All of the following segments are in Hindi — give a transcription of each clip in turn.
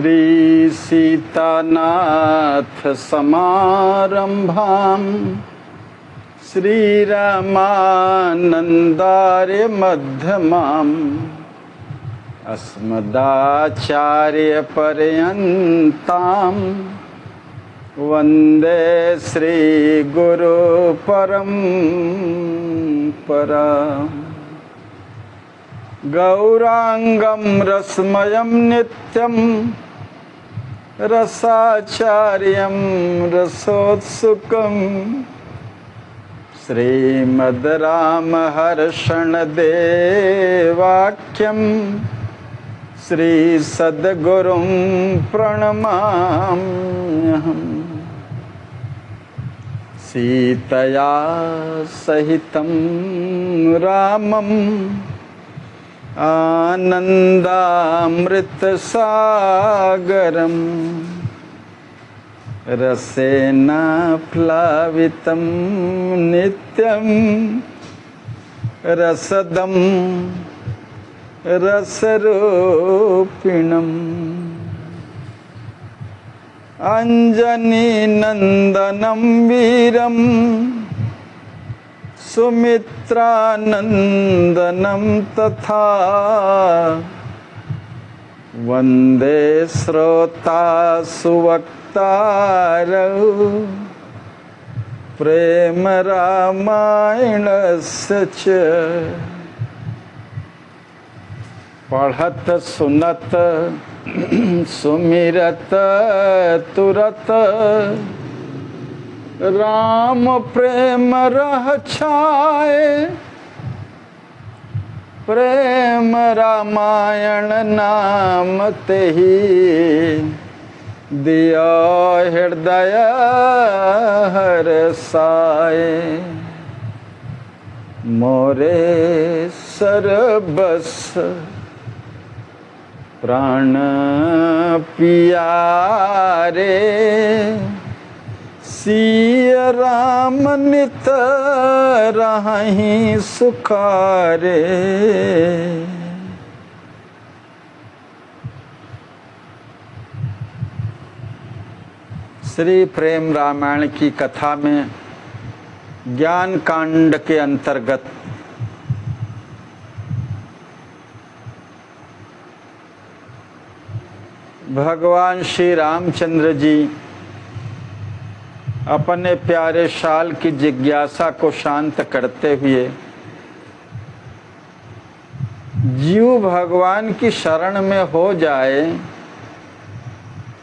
श्री सीतानाथ समारंभां श्रीरामानन्दार्य मध्यमाम् अस्मदाचार्य पर्यन्तां वन्दे श्री गुरु परम्पराम्। गौरांगं रसमयं नित्यं रसाचार्यं रसोत्सुकं श्रीमद्रामहर्षणदेवाख्यं श्रीसद्गुरुं प्रणमाम्यहम्। सीतया सहितं रामं आनन्दामृतसागरं रसेन प्लावितं नित्यं रसदं रसरूपिणम्। अंजनीनन्दनं वीरं सुमित्रानन्दनं तथा वन्दे श्रोता सुवक्तारौ प्रेम रामायणस्य च। पढ़त सुनत सुमिरत तुरत राम प्रेम रह छाए। प्रेम रामायण नाम तेहि दियो हृदय हरसाए। मोरे सरबस प्राण पियारे सिय राम नित रहहि सुखारे। श्री प्रेम रामायण की कथा में ज्ञान कांड के अंतर्गत भगवान श्री रामचंद्र जी अपने प्यारे शाल की जिज्ञासा को शांत करते हुए जीव भगवान की शरण में हो जाए,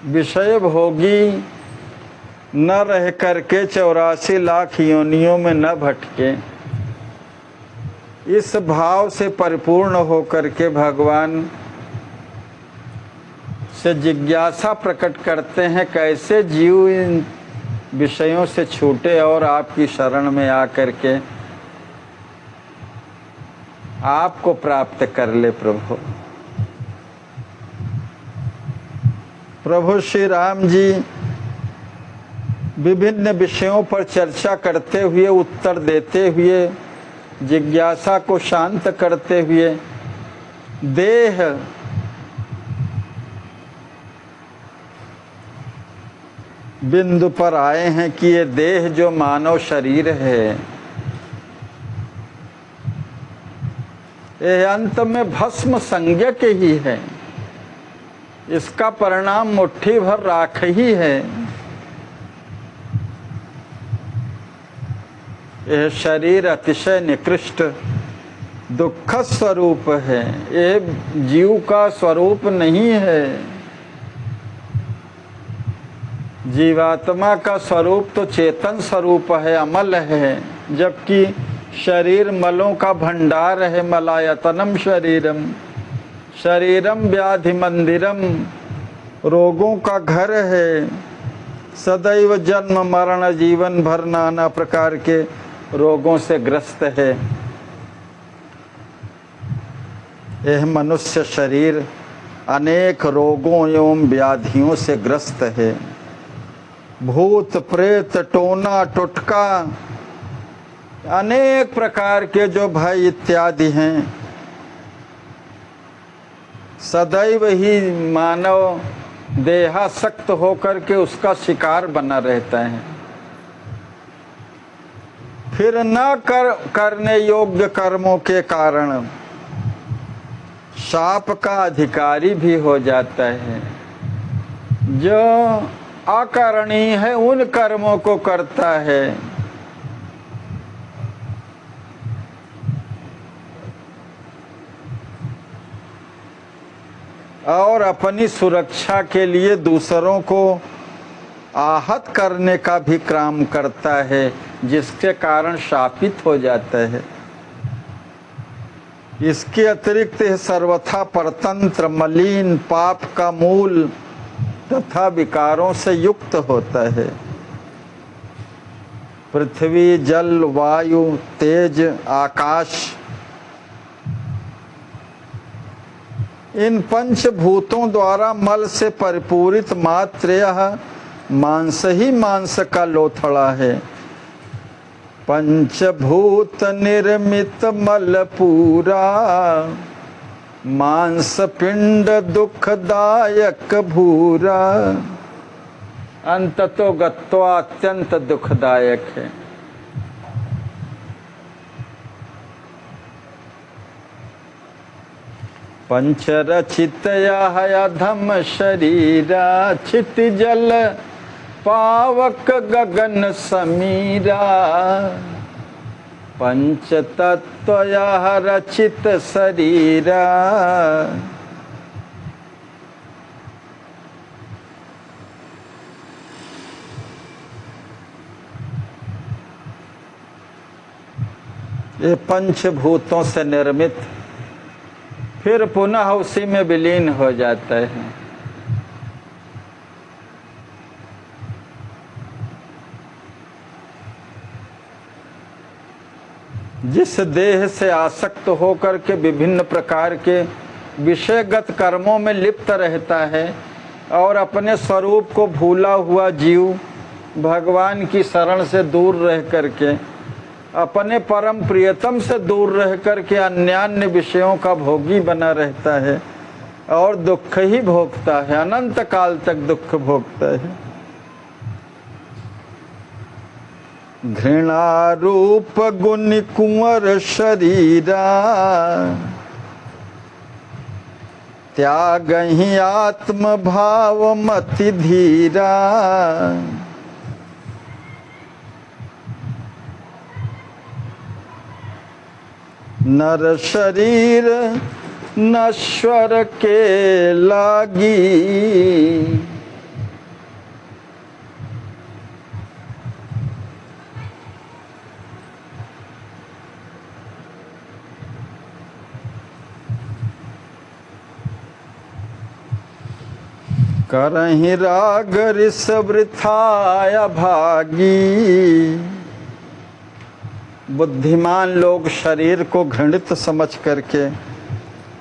विषय भोगी न रह करके 84 लाख योनियों में न भटके, इस भाव से परिपूर्ण होकर के भगवान से जिज्ञासा प्रकट करते हैं कैसे जीव इन विषयों से छूटे और आपकी शरण में आकर के आपको प्राप्त कर ले। प्रभु श्री राम जी विभिन्न विषयों पर चर्चा करते हुए, उत्तर देते हुए, जिज्ञासा को शांत करते हुए देह बिंदु पर आए हैं कि ये देह जो मानव शरीर है ये अंत में भस्म संज्ञक ही है। इसका परिणाम मुट्ठी भर राख ही है। यह शरीर अतिशय निकृष्ट दुख स्वरूप है, ये जीव का स्वरूप नहीं है। जीवात्मा का स्वरूप तो चेतन स्वरूप है, अमल है, जबकि शरीर मलों का भंडार है। मलायतनम शरीरम शरीरम व्याधि मंदिरम, रोगों का घर है। सदैव जन्म मरण जीवन भर नाना प्रकार के रोगों से ग्रस्त है। यह मनुष्य शरीर अनेक रोगों एवं व्याधियों से ग्रस्त है। भूत प्रेत टोना टुटका अनेक प्रकार के जो भय इत्यादि हैं, सदैव ही मानव देहासक्त होकर के उसका शिकार बना रहता है। फिर न करने योग्य कर्मों के कारण शाप का अधिकारी भी हो जाता है। जो अकरणीय है उन कर्मों को करता है, और अपनी सुरक्षा के लिए दूसरों को आहत करने का भी काम करता है, जिसके कारण शापित हो जाता है। इसके अतिरिक्त सर्वथा परतंत्र, मलिन, पाप का मूल तथा विकारों से युक्त होता है। पृथ्वी, जल, वायु, तेज, आकाश, इन पंचभूतों द्वारा मल से परिपूरित मात्र यह मांस ही मांस का लोथड़ा है। पंचभूत निर्मित मल पूरा, मांस पिंड दुखदायक भूरा। अंततो गत्वा अत्यंत दुखदायक है। पंचरचित अधम शरीरा, क्षितिजल पावक गगन समीरा। पंचतत्व रचित शरीरा, ये पंचभूतों से निर्मित फिर पुनः उसी में विलीन हो जाता है। जिस देह से आसक्त होकर के विभिन्न प्रकार के विषयगत कर्मों में लिप्त रहता है और अपने स्वरूप को भूला हुआ जीव भगवान की शरण से दूर रह करके, अपने परम प्रियतम से दूर रह करके अन्यान्य विषयों का भोगी बना रहता है और दुख ही भोगता है, अनंत काल तक दुख भोगता है। घृणा रूप गुण कुंवर शरीरा, त्याग ही आत्म भाव मति धीरा। नर शरीर नश्वर के लागी, करहि राग रिस वृथा भागी। बुद्धिमान लोग शरीर को घृणित समझ करके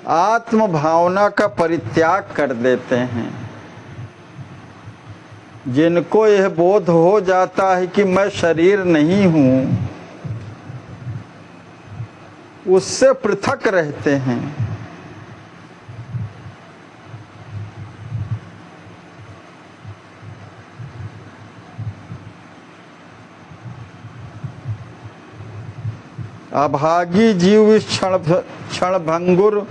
आत्म भावना का परित्याग कर देते हैं। जिनको यह बोध हो जाता है कि मैं शरीर नहीं हूँ, उससे पृथक रहते हैं। अभागी जीव इस क्षण भंगुर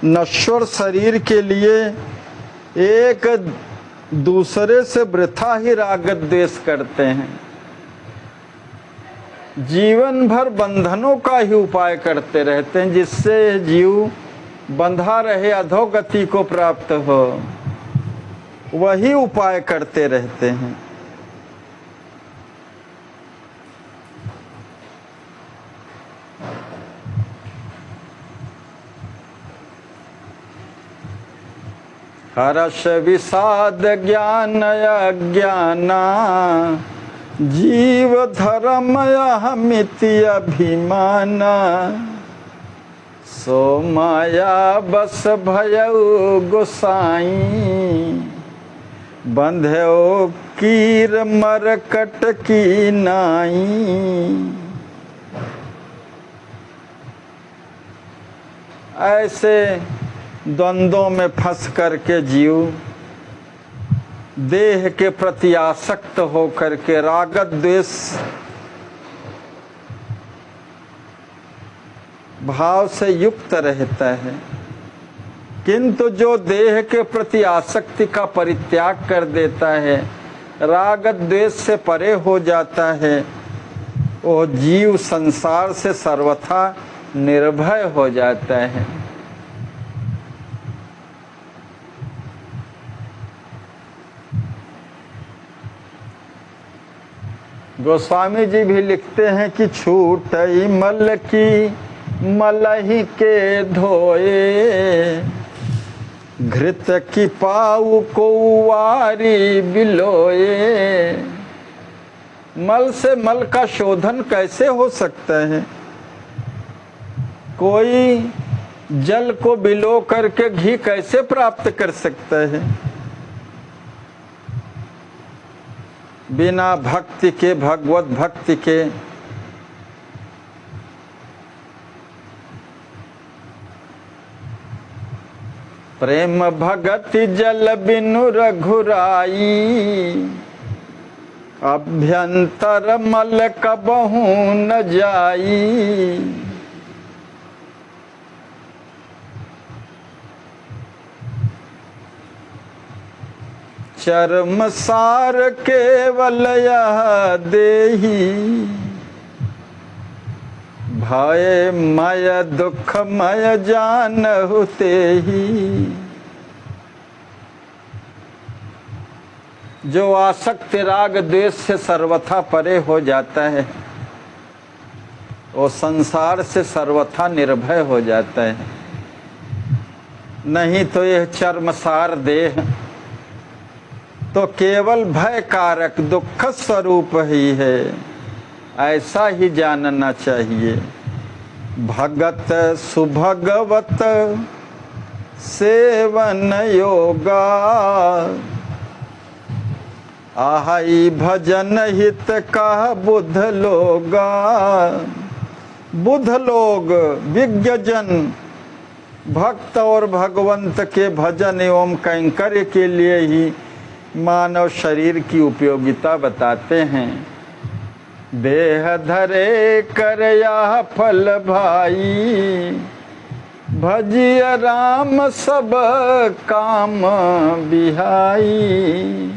नश्वर शरीर के लिए एक दूसरे से वृथा ही राग द्वेष करते हैं। जीवन भर बंधनों का ही उपाय करते रहते हैं, जिससे जीव बंधा रहे, अधोगति को प्राप्त हो, वही उपाय करते रहते हैं। हर्ष विषाद ज्ञान अज्ञाना, जीव धर्म अहमिति अभिमाना। सो माया बस भयउ गोसाई, बंध्यो कीर मरकट की नाई। ऐसे द्वंद्वों में फंस करके जीव देह के प्रति आसक्त होकर के राग द्वेष भाव से युक्त रहता है, किंतु जो देह के प्रति आसक्ति का परित्याग कर देता है, राग द्वेष से परे हो जाता है, वो जीव संसार से सर्वथा निर्भय हो जाता है। गोस्वामी जी भी लिखते हैं कि छूटई मल की मलही के धोए, घृत की पाऊ को वारी बिलोए। मल से मल का शोधन कैसे हो सकता है? कोई जल को बिलो करके घी कैसे प्राप्त कर सकता है? बिना भक्ति के, भगवत भक्ति के प्रेम भगति जल बिनु रघुराई, अभ्यंतर मल कबहू न जाई। चर्म सार केवल यह देही, भय मय दुख मय जानहु तेहि। जो आसक्त राग द्वेष से सर्वथा परे हो जाता है, वो संसार से सर्वथा निर्भय हो जाता है। नहीं तो यह चर्मसार देह तो केवल भय कारक दुख स्वरूप ही है, ऐसा ही जानना चाहिए। भगत सुभगवत सेवन योगा, आहई भजन हित का बुध लोगा। बुध लोग विज्ञ जन भक्त और भगवंत के भजन एवं कैंकर्य के लिए ही मानव शरीर की उपयोगिता बताते हैं। देह धरे कर या फल भाई, भजिय राम सब काम बिहाई।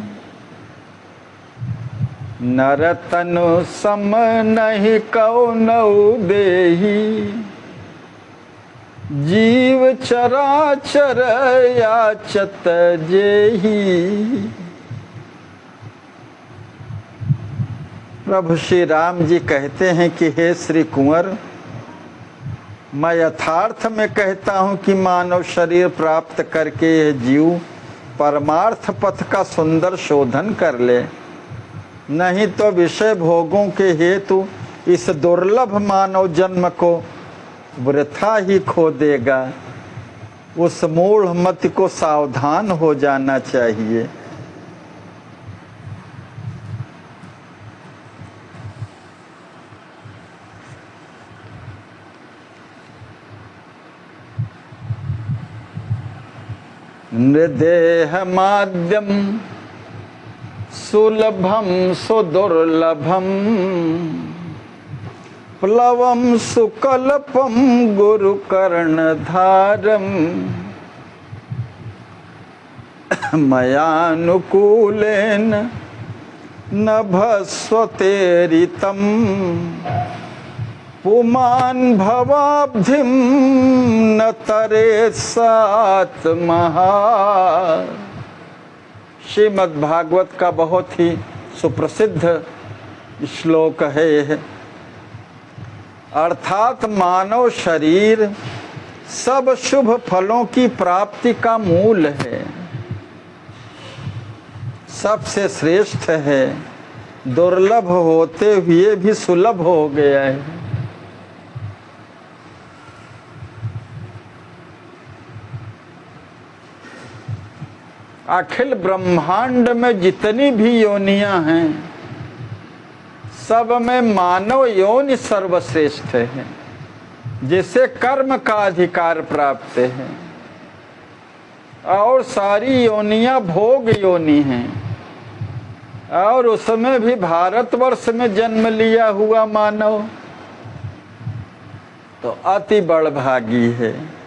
नर तनु सम नहीं कौनऊ देही, जीव चराचर याचत जेही। प्रभु श्री राम जी कहते हैं कि हे श्री कुंवर, मैं यथार्थ में कहता हूँ कि मानव शरीर प्राप्त करके यह जीव परमार्थ पथ का सुंदर शोधन कर ले, नहीं तो विषय भोगों के हेतु इस दुर्लभ मानव जन्म को वृथा ही खो देगा। उस मूढ़ मति को सावधान हो जाना चाहिए। नृदेह माद्यम सुलभम सुदुर्लभम, प्लवम सुकल्पम गुरु कर्णधारम। मयानुकूलेन नभस्वतेरितम, पुमान भवाब्धिम न तरे सात महा। श्रीमद् भागवत का बहुत ही सुप्रसिद्ध श्लोक है यह। अर्थात मानव शरीर सब शुभ फलों की प्राप्ति का मूल है, सबसे श्रेष्ठ है, दुर्लभ होते हुए भी सुलभ हो गया है। अखिल ब्रह्मांड में जितनी भी योनियां हैं, सब में मानव योनि सर्वश्रेष्ठ है, जिसे कर्म का अधिकार प्राप्त है। और सारी योनियां भोग योनि हैं। और उसमें भी भारतवर्ष में जन्म लिया हुआ मानव तो अति बड़भागी है।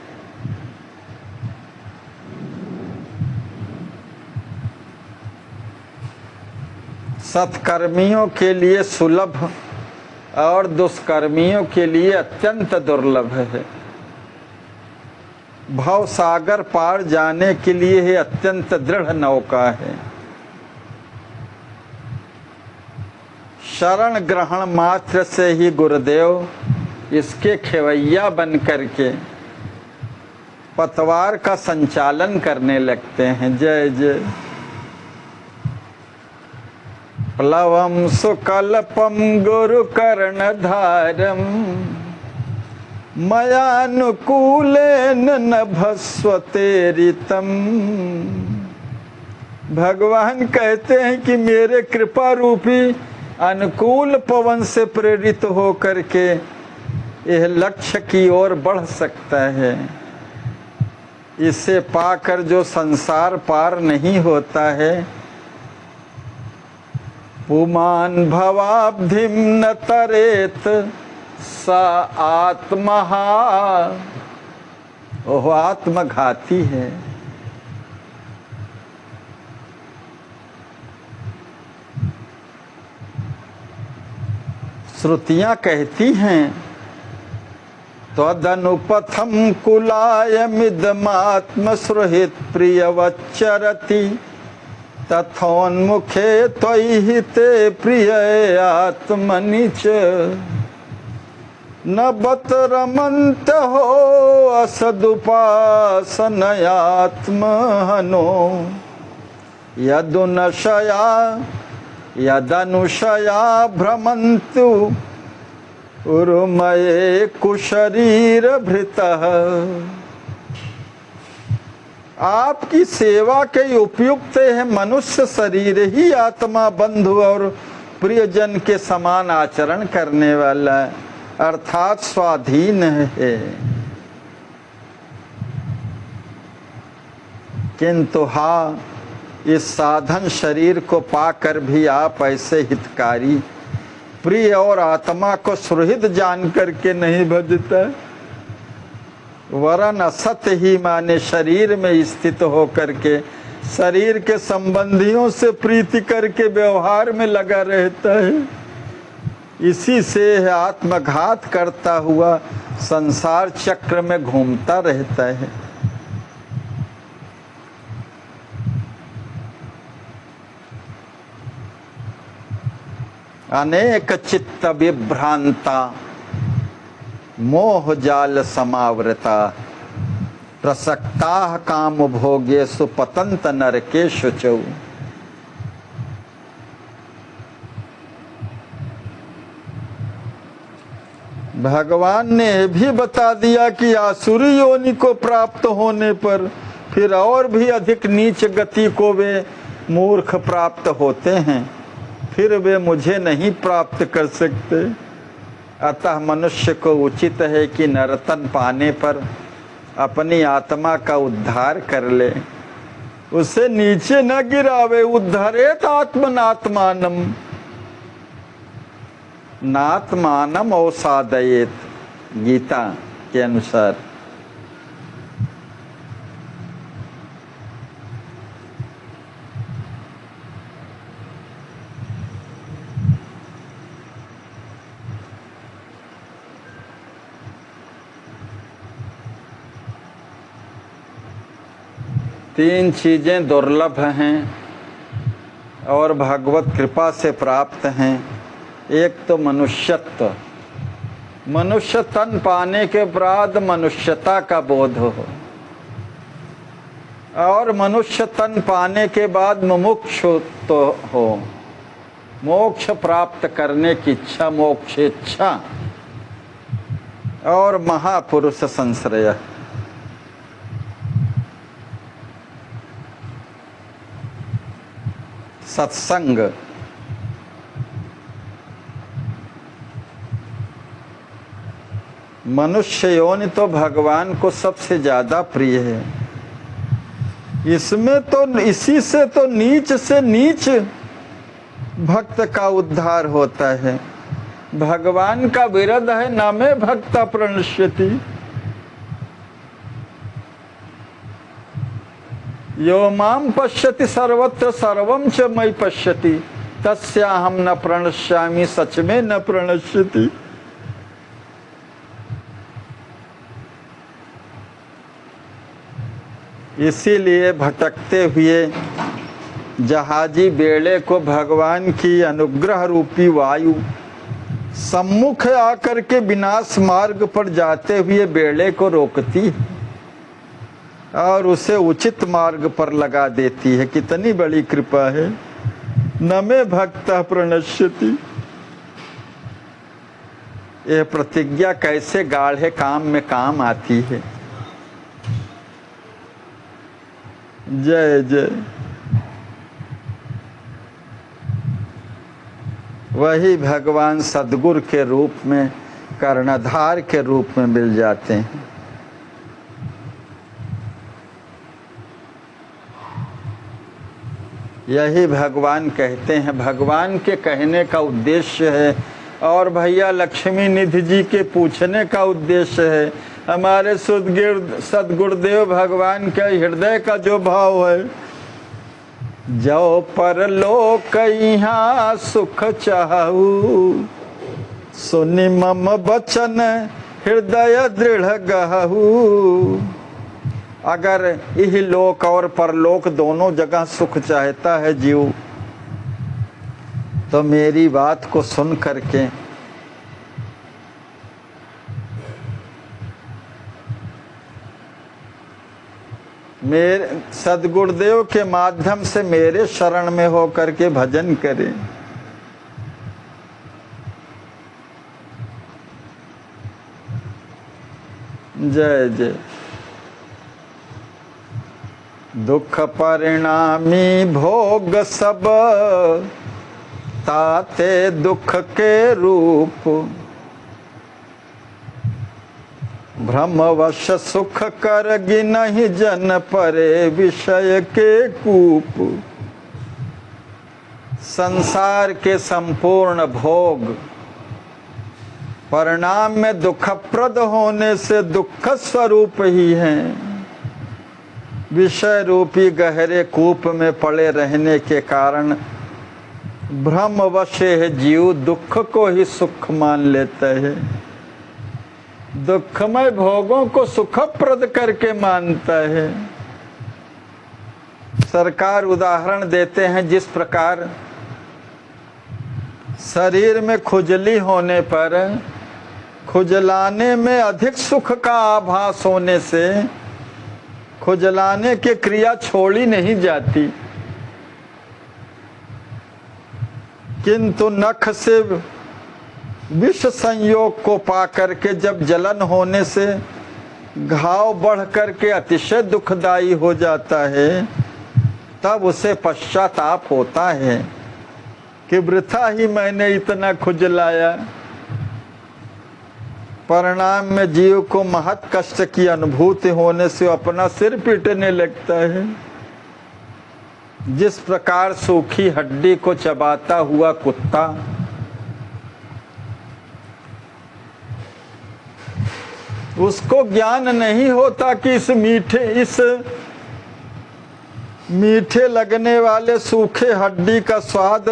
सत्कर्मियों के लिए सुलभ और दुष्कर्मियों के लिए अत्यंत दुर्लभ है। भव सागर पार जाने के लिए ये अत्यंत दृढ़ नौका है। शरण ग्रहण मात्र से ही गुरुदेव इसके खेवैया बन करके पतवार का संचालन करने लगते हैं। जय जय। प्लवम सुकल्पम गुरु कर्णधारम मयानुकूलेन नभस्वतेरितम। भगवान कहते हैं कि मेरे कृपा रूपी अनुकूल पवन से प्रेरित हो करके यह लक्ष्य की ओर बढ़ सकता है। इसे पाकर जो संसार पार नहीं होता है, पुमान भवाब्धिम न तरेत सा आत्महा, वह आत्मघाती है। श्रुतियां कहती हैं त्वदनुपथम कुलायमिदमात्म सुहृत प्रियवच्चरति तथोन्मुखे त्वयि ते प्रिय आत्मनि च न बत रमन्त हो असदुपासनयात्महनो यदुनशया यदनुशया भ्रमन्तु उर्मये कुशरीर भृतः। आपकी सेवा के उपयुक्त है मनुष्य शरीर ही आत्मा बंधु और प्रियजन के समान आचरण करने वाला अर्थात स्वाधीन है। किंतु हाँ, इस साधन शरीर को पाकर भी आप ऐसे हितकारी प्रिय और आत्मा को सुहृद जान करके नहीं भजता, वरन असत ही माने शरीर में स्थित हो करके शरीर के संबंधियों से प्रीति करके व्यवहार में लगा रहता है। इसी से आत्मघात करता हुआ संसार चक्र में घूमता रहता है। अनेक चित्त विभ्रांता मोह जाल समावृता प्रसक्ता काम भोगेषु पतंत नरकेषु च। भगवान ने भी बता दिया कि आसुरी योनि को प्राप्त होने पर फिर और भी अधिक नीच गति को वे मूर्ख प्राप्त होते हैं, फिर वे मुझे नहीं प्राप्त कर सकते। अतः मनुष्य को उचित है कि नरतन पाने पर अपनी आत्मा का उद्धार कर ले, उसे नीचे न गिरावे। उद्धरेत आत्मनात्मानम नात्मानम अवसादयेत, गीता के अनुसार। तीन चीजें दुर्लभ हैं और भगवत कृपा से प्राप्त हैं। एक तो मनुष्यत्व, मनुष्य तन पाने के बाद मनुष्यता का बोध हो, और मनुष्य तन पाने के बाद मुमुक्षुत्व हो, मोक्ष प्राप्त करने की इच्छा, मोक्ष इच्छा, और महापुरुष संश्रय। सत्संग। मनुष्य योनि तो भगवान को सबसे ज्यादा प्रिय है। इसमें तो इसी से तो नीच से नीच भक्त का उद्धार होता है। भगवान का विरध है न में भक्त प्रणश्यति। यो माम पश्यति सर्वत्र सर्वं च मयि पश्यति तस्याहं न प्रणश्यामि सच में न प्रणश्यति। इसीलिए भटकते हुए जहाजी बेड़े को भगवान की अनुग्रह रूपी वायु सम्मुख आकर के विनाश मार्ग पर जाते हुए बेड़े को रोकती और उसे उचित मार्ग पर लगा देती है। कितनी बड़ी कृपा है। न में भक्तः प्रणश्यति। यह प्रतिज्ञा कैसे गाढ़े काम में काम आती है। जय जय। वही भगवान सद्गुरु के रूप में कर्णधार के रूप में मिल जाते हैं। यही भगवान कहते हैं। भगवान के कहने का उद्देश्य है और भैया लक्ष्मी निधि जी के पूछने का उद्देश्य है। हमारे सद्गुरुदेव भगवान के हृदय का जो भाव है, जो परलोक यहाँ सुख चाहू सुनि मम बचन हृदय दृढ़ गहू। अगर यही लोक और परलोक दोनों जगह सुख चाहता है जीव, तो मेरी बात को सुन करके मेरे सद्गुरुदेव के माध्यम से मेरे शरण में हो करके भजन करें। जय जय। दुख परिणामी भोग सब ताते दुख के रूप, भ्रमवश सुख करगी नहीं जन परे विषय के कूप। संसार के संपूर्ण भोग परिणाम में दुखप्रद होने से दुख स्वरूप ही हैं। विषय रूपी गहरे कूप में पड़े रहने के कारण भ्रमवश है जीव दुख को ही सुख मान लेता है। दुखमय भोगों को सुखप्रद करके मानता है। सरकार उदाहरण देते हैं, जिस प्रकार शरीर में खुजली होने पर खुजलाने में अधिक सुख का आभास होने से खुजलाने की क्रिया छोड़ी नहीं जाती, किंतु नख से विष संयोग को पा करके जब जलन होने से घाव बढ़ करके अतिशय दुखदायी हो जाता है, तब उसे पश्चाताप होता है कि वृथा ही मैंने इतना खुजलाया। परिणाम में जीव को महत कष्ट की अनुभूति होने से अपना सिर पीटने लगता है। जिस प्रकार सूखी हड्डी को चबाता हुआ कुत्ता उसको ज्ञान नहीं होता कि इस मीठे लगने वाले सूखे हड्डी का स्वाद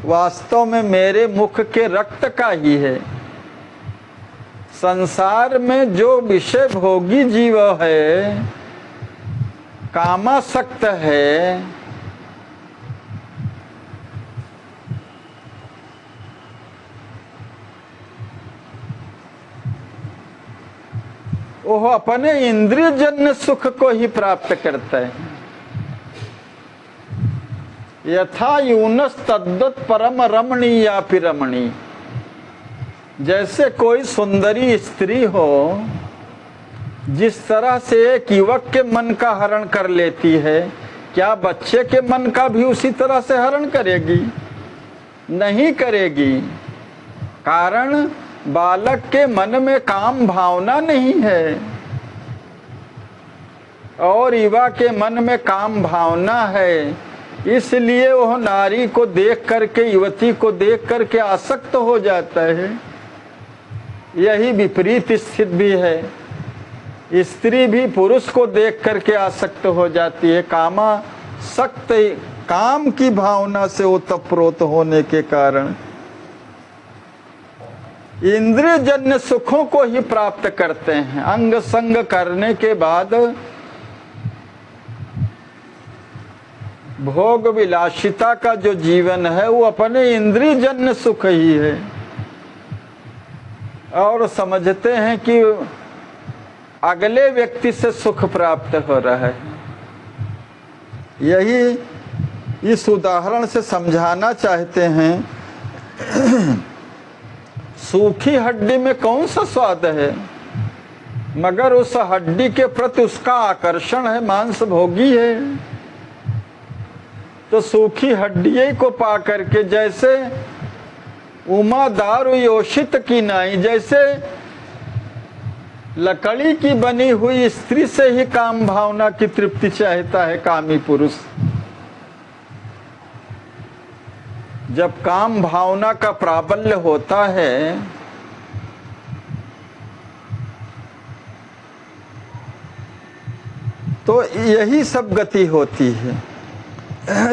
वास्तव में मेरे मुख के रक्त का ही है। संसार में जो विषय भोगी जीव है, कामासक्त है, वह अपने इंद्रिय जन्य सुख को ही प्राप्त करता है। यथा यूनस तद्वत् परम रमणीयापि रमणी। जैसे कोई सुंदरी स्त्री हो, जिस तरह से एक युवक के मन का हरण कर लेती है, क्या बच्चे के मन का भी उसी तरह से हरण करेगी? नहीं करेगी। कारण बालक के मन में काम भावना नहीं है और युवा के मन में काम भावना है। इसलिए वह नारी को देख करके, युवती को देख करके आसक्त हो जाता है। यही विपरीत स्थिति भी है, स्त्री भी पुरुष को देख करके आसक्त हो जाती है। कामासक्त, काम की भावना से ओतप्रोत होने के कारण इंद्रिय जन्य सुखों को ही प्राप्त करते हैं। अंग संग करने के बाद भोग विलासिता का जो जीवन है वो अपने इंद्रिय जन्य सुख ही है, और समझते हैं कि अगले व्यक्ति से सुख प्राप्त हो रहा है। यही इस उदाहरण से समझाना चाहते हैं। सूखी हड्डी में कौन सा स्वाद है, मगर उस हड्डी के प्रति उसका आकर्षण है, मांस भोगी है। तो सूखी हड्डी को पा करके, जैसे उमा दारु योषित की नाई, जैसे लकड़ी की बनी हुई स्त्री से ही काम भावना की तृप्ति चाहता है कामी पुरुष। जब काम भावना का प्राबल्य होता है तो यही सब गति होती है।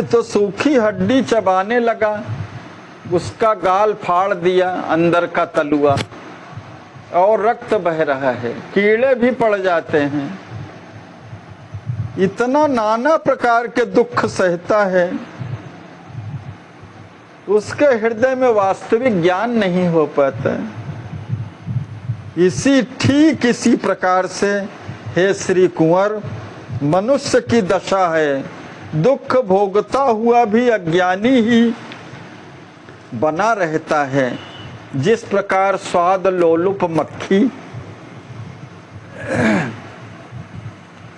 तो सूखी हड्डी चबाने लगा, उसका गाल फाड़ दिया, अंदर का तलुआ, और रक्त बह रहा है, कीड़े भी पड़ जाते हैं। इतना नाना प्रकार के दुख सहता है, उसके हृदय में वास्तविक ज्ञान नहीं हो पाता। ठीक इसी प्रकार से हे श्री कुंवर, मनुष्य की दशा है, दुख भोगता हुआ भी अज्ञानी ही बना रहता है। जिस प्रकार स्वाद लोलुप मक्खी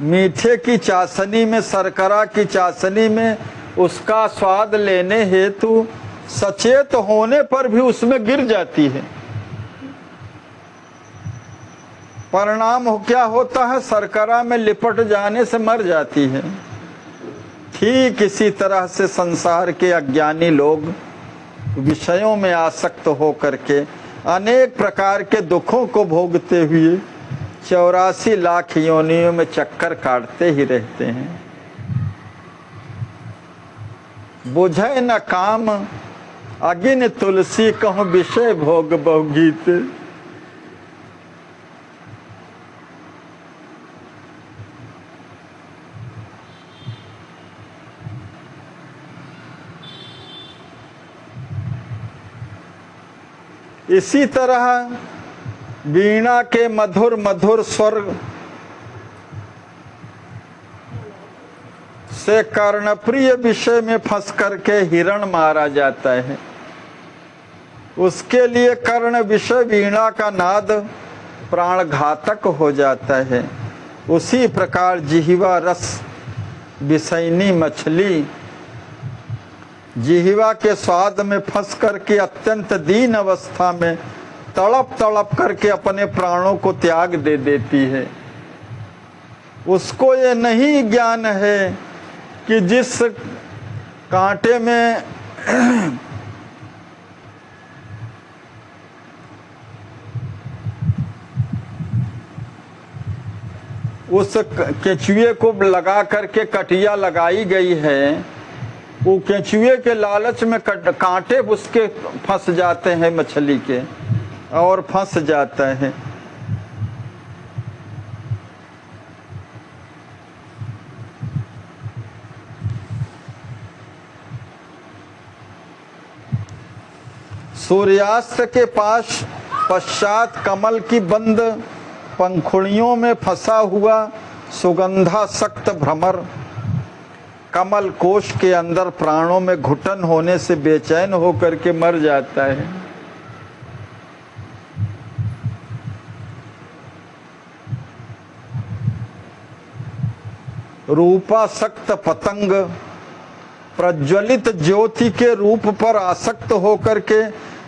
मीठे की चाशनी में, शर्करा की चाशनी में उसका स्वाद लेने हेतु सचेत होने पर भी उसमें गिर जाती है, परिणाम क्या होता है, शर्करा में लिपट जाने से मर जाती है। ठीक इसी तरह से संसार के अज्ञानी लोग विषयों में आसक्त हो करके अनेक प्रकार के दुखों को भोगते हुए 84 लाख योनियों में चक्कर काटते ही रहते हैं। बुझे न काम अगिन तुलसी, कहूँ विषय भोग बहुगीत। इसी तरह वीणा के मधुर मधुर स्वर से कर्णप्रिय विषय में फंस करके हिरण मारा जाता है। उसके लिए कर्ण विषय वीणा का नाद प्राण घातक हो जाता है। उसी प्रकार जिह्वा रस विषयनी मछली जिह्वा के स्वाद में फंस करके अत्यंत दीन अवस्था में तड़प तड़प करके अपने प्राणों को त्याग दे देती है। उसको ये नहीं ज्ञान है कि जिस कांटे में उस केचुए को लगा करके कटिया लगाई गई है, वो केचुए के लालच में कांटे उसके फंस जाते हैं, मछली के, और फंस जाता है। सूर्यास्त के पास पश्चात कमल की बंद पंखुड़ियों में फंसा हुआ सुगंधासक्त भ्रमर कमल कोश के अंदर प्राणों में घुटन होने से बेचैन होकर के मर जाता है। रूपासक्त पतंग प्रज्वलित ज्योति के रूप पर आसक्त होकर के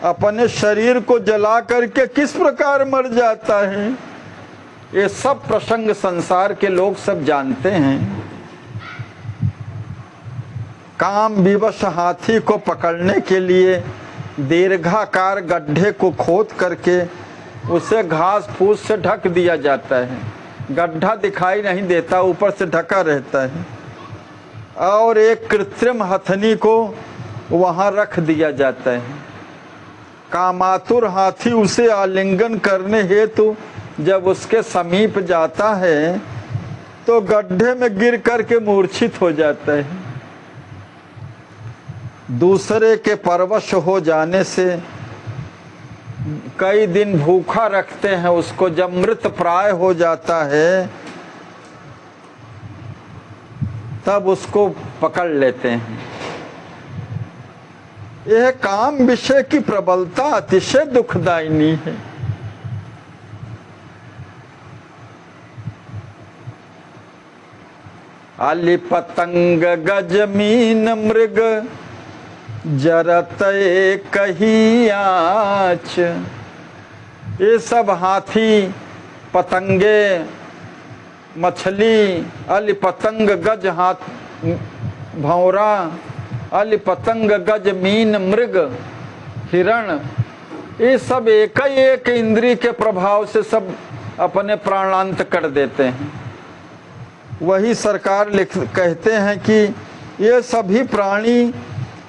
अपने शरीर को जला करके किस प्रकार मर जाता है, ये सब प्रसंग संसार के लोग सब जानते हैं। काम विवश हाथी को पकड़ने के लिए दीर्घाकार गड्ढे को खोद करके उसे घास फूस से ढक दिया जाता है। गड्ढा दिखाई नहीं देता, ऊपर से ढका रहता है, और एक कृत्रिम हथनी को वहाँ रख दिया जाता है। कामातुर हाथी उसे आलिंगन करने हेतु जब उसके समीप जाता है तो गड्ढे में गिर करके मूर्छित हो जाता है। दूसरे के परवश हो जाने से कई दिन भूखा रखते हैं उसको। जब मृत प्राय हो जाता है तब उसको पकड़ लेते हैं। यह काम विषय की प्रबलता अतिशय दुखदायिनी है। अली पतंग गज मीन मृग जरत कही आँच। ये सब हाथी, पतंगे, मछली, अली पतंग गज हाथ भौरा, अली पतंग गज मीन मृग हिरण, ये सब एक ही एक इंद्री के प्रभाव से सब अपने प्राणांत कर देते हैं। वही सरकार कहते हैं कि ये सभी प्राणी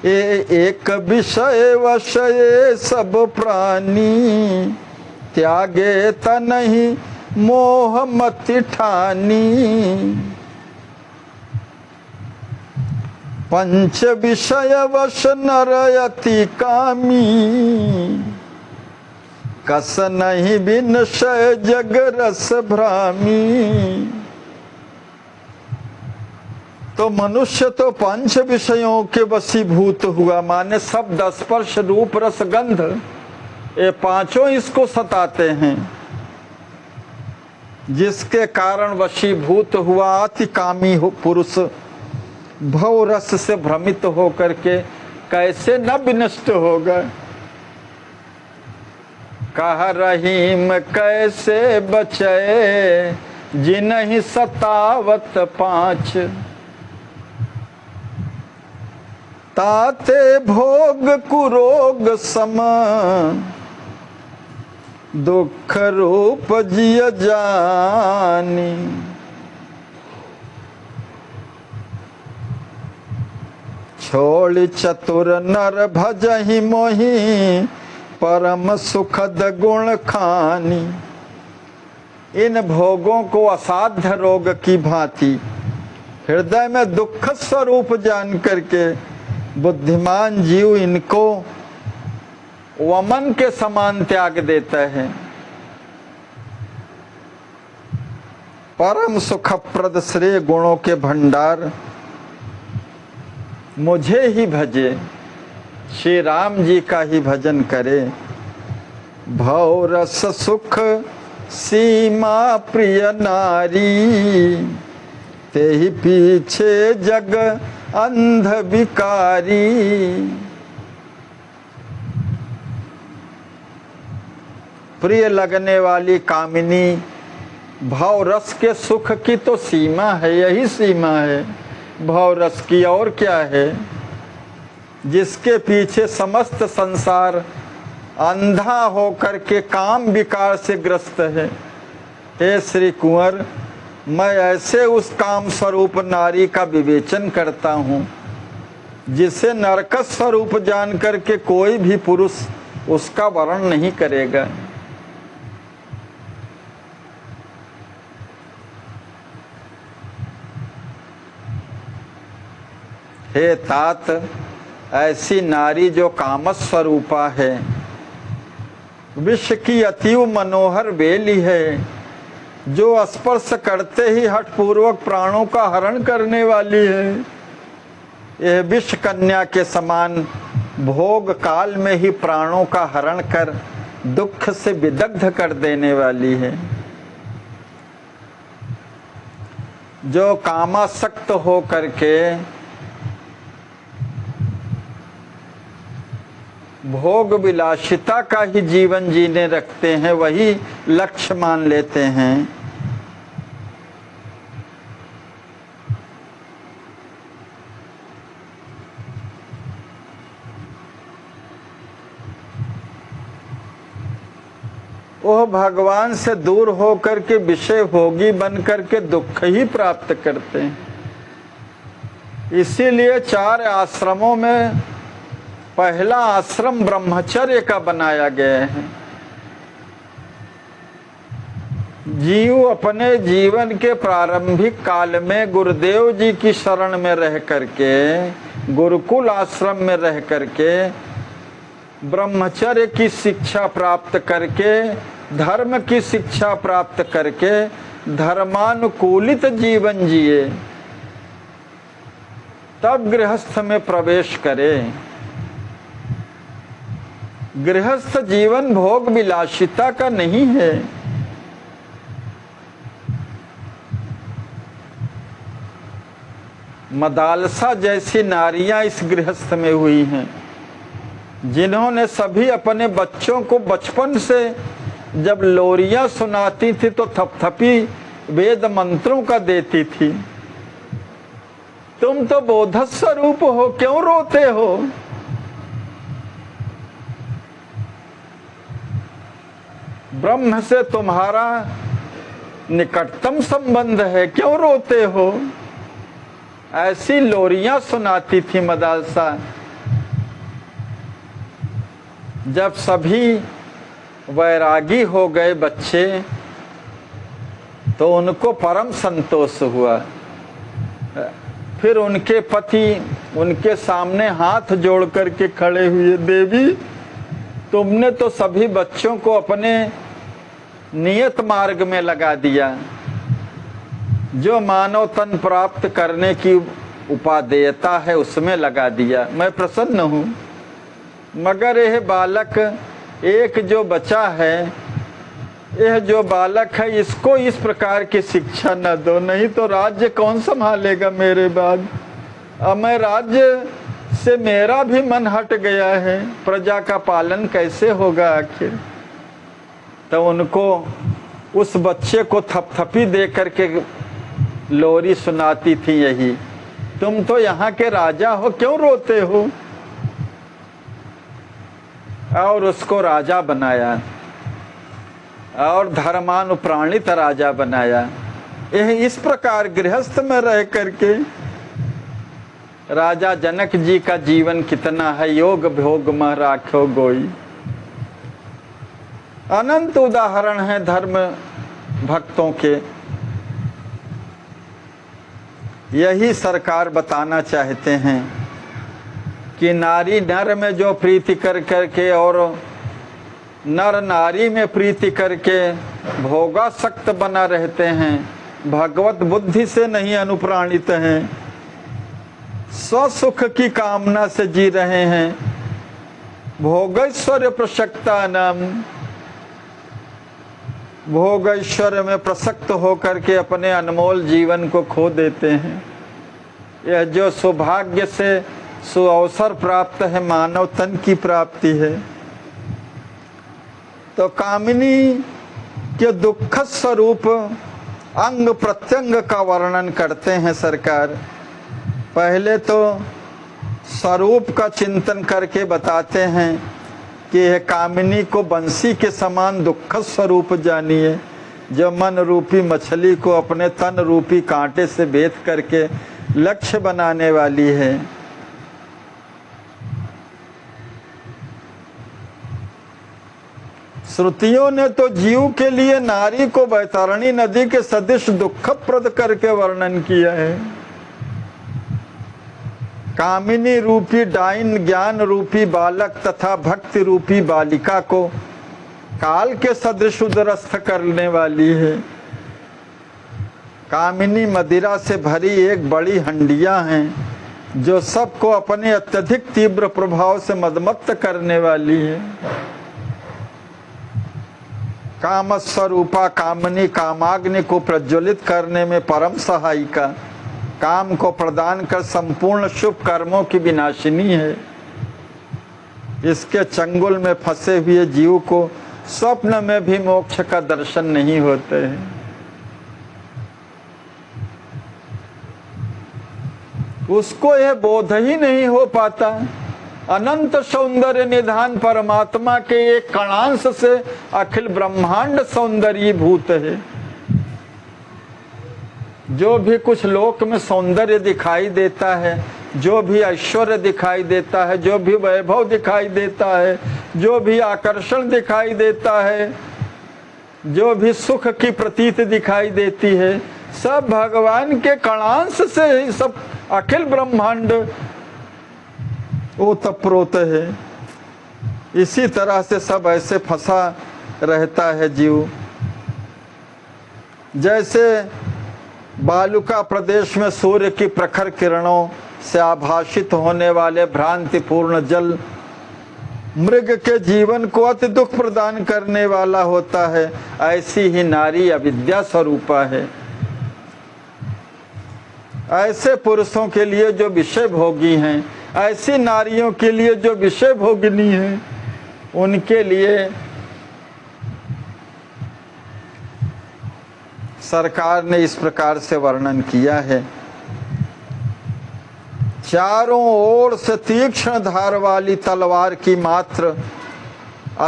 एक विषय वशय सब प्राणी, त्यागे तनहि मोह मति ठानी। पंच विषय वश नर अति कामी, कस नहीं विनशय जग रस भ्रामी। तो मनुष्य तो पंच विषयों के वशीभूत हुआ, माने शब्द स्पर्श रूप रस गंध, ये पांचों इसको सताते हैं, जिसके कारण वशीभूत हुआ। अति कामी हो पुरुष भव रस से भ्रमित हो करके कैसे न विनष्ट होगा। कह रहीम कैसे बचे जिन्हि सतावत पांच, ताते भोग कुरोग सम, दुख रूप जिय जानी। छोड़ चतुर नर भजहि मोहि, परम सुखद गुण खानी। इन भोगों को असाध्य रोग की भांति हृदय में दुख स्वरूप जान करके बुद्धिमान जीव इनको वमन के समान त्याग देता है। परम सुखप्रद श्रेय गुणों के भंडार मुझे ही भजे, श्री राम जी का ही भजन करे। भव रस सुख सीमा प्रिय नारी, ते ही पीछे जग अंध विकारी। प्रिय लगने वाली कामिनी, भाव रस के सुख की तो सीमा है, यही सीमा है भाव रस की, और क्या है। जिसके पीछे समस्त संसार अंधा होकर के काम विकार से ग्रस्त है। हे श्री कुंवर, मैं ऐसे उस काम स्वरूप नारी का विवेचन करता हूँ जिसे नरक स्वरूप जान करके कोई भी पुरुष उसका वर्ण नहीं करेगा। हे तात, ऐसी नारी जो कामस्वरूपा है, विश्व की अतीव मनोहर बेली है, जो स्पर्श करते ही हठपूर्वक प्राणों का हरण करने वाली है। यह विश्व कन्या के समान भोग काल में ही प्राणों का हरण कर दुख से विदग्ध कर देने वाली है। जो कामासक्त हो करके भोग विलासिता का ही जीवन जीने रखते हैं, वही लक्ष्य मान लेते हैं। वह भगवान से दूर होकर के विषय भोगी बन करके दुख ही प्राप्त करते हैं। इसीलिए 4 आश्रमों में पहला आश्रम ब्रह्मचर्य का बनाया गया है। जीव अपने जीवन के प्रारंभिक काल में गुरुदेव जी की शरण में रह करके, गुरुकुल आश्रम में रह करके ब्रह्मचर्य की शिक्षा प्राप्त करके, धर्म की शिक्षा प्राप्त करके धर्मानुकूलित जीवन जिए, तब गृहस्थ में प्रवेश करे। गृहस्थ जीवन भोग विलासिता का नहीं है। मदालसा जैसी नारियां इस गृहस्थ में हुई हैं, जिन्होंने सभी अपने बच्चों को बचपन से जब लोरियां सुनाती थी तो थपथपी वेद मंत्रों का देती थी। तुम तो बोध स्वरूप हो, क्यों रोते हो? ब्रह्म से तुम्हारा निकटतम संबंध है, क्यों रोते हो? ऐसी लोरियां सुनाती थी मदालसा। जब सभी वैरागी हो गए बच्चे तो उनको परम संतोष हुआ। फिर उनके पति उनके सामने हाथ जोड़ करके खड़े हुए, देवी तुमने तो सभी बच्चों को अपने नियत मार्ग में लगा दिया, जो मानव तन प्राप्त करने की उपादेयता है उसमें लगा दिया। मैं प्रसन्न हूँ, मगर यह बालक एक जो बचा है, यह जो बालक है, इसको इस प्रकार की शिक्षा न दो, नहीं तो राज्य कौन संभालेगा मेरे बाद। अब मैं राज्य से मेरा भी मन हट गया है, प्रजा का पालन कैसे होगा आखिर। तो उनको उस बच्चे को थपथपी दे करके लोरी सुनाती थी यही, तुम तो यहाँ के राजा हो, क्यों रोते हो? और उसको राजा बनाया और धर्मानुप्राणित राजा बनाया। यह इस प्रकार गृहस्थ में रह करके राजा जनक जी का जीवन कितना है, योग भोग मह राखो गोई। अनंत उदाहरण है धर्म भक्तों के। यही सरकार बताना चाहते हैं कि नारी नर में जो प्रीति कर करके और नर नारी में प्रीति करके भोगासक्त बना रहते हैं, भगवत बुद्धि से नहीं अनुप्राणित हैं, स्वसुख की कामना से जी रहे हैं, भोगैश्वर्य प्रसक्ता नाम, भोग ऐश्वर्य में प्रसक्त होकर के अपने अनमोल जीवन को खो देते हैं। यह जो सौभाग्य से सुअवसर प्राप्त है, मानव तन की प्राप्ति है। तो कामिनी के दुख स्वरूप अंग प्रत्यंग का वर्णन करते हैं सरकार। पहले तो स्वरूप का चिंतन करके बताते हैं कि यह कामिनी को बंसी के समान दुख स्वरूप जानिए, जो मन रूपी मछली को अपने तन रूपी कांटे से भेद करके लक्ष्य बनाने वाली है। श्रुतियों ने तो जीव के लिए नारी को बैतरणी नदी के सदृश दुखप्रद करके वर्णन किया है। कामिनी रूपी डाइन ज्ञान रूपी बालक तथा भक्ति रूपी बालिका को काल के सदृश उदरस्थ करने वाली है। कामिनी मदिरा से भरी एक बड़ी हंडिया हैं, जो सबको अपने अत्यधिक तीव्र प्रभाव से मदमत्त करने वाली है। काम स्वरूपा कामिनी कामाग्नि को प्रज्वलित करने में परम सहायिका, काम को प्रदान कर संपूर्ण शुभ कर्मों की विनाशिनी है। इसके चंगुल में फंसे हुए जीव को स्वप्न में भी मोक्ष का दर्शन नहीं होते हैं। उसको यह बोध ही नहीं हो पाता अनंत सौंदर्य निधान परमात्मा के एक कणांश से अखिल ब्रह्मांड सौंदर्यीभूत है। जो भी कुछ लोक में सौंदर्य दिखाई देता है, जो भी ऐश्वर्य दिखाई देता है, जो भी वैभव दिखाई देता है, जो भी आकर्षण दिखाई देता है, जो भी सुख की प्रतीति दिखाई देती है, सब भगवान के कणांश से ही सब अखिल ब्रह्मांड ओतप्रोत है। इसी तरह से सब ऐसे फंसा रहता है जीव। जैसे बालुका प्रदेश में सूर्य की प्रखर किरणों से आभाषित होने वाले भ्रांतिपूर्ण जल मृग के जीवन को अति दुख प्रदान करने वाला होता है, ऐसी ही नारी अविद्या स्वरूपा है। ऐसे पुरुषों के लिए जो विषय भोगी हैं, ऐसी नारियों के लिए जो विषय भोगिनी हैं, उनके लिए सरकार ने इस प्रकार से वर्णन किया है। चारों ओर से तीक्ष्ण धार वाली तलवार की मात्र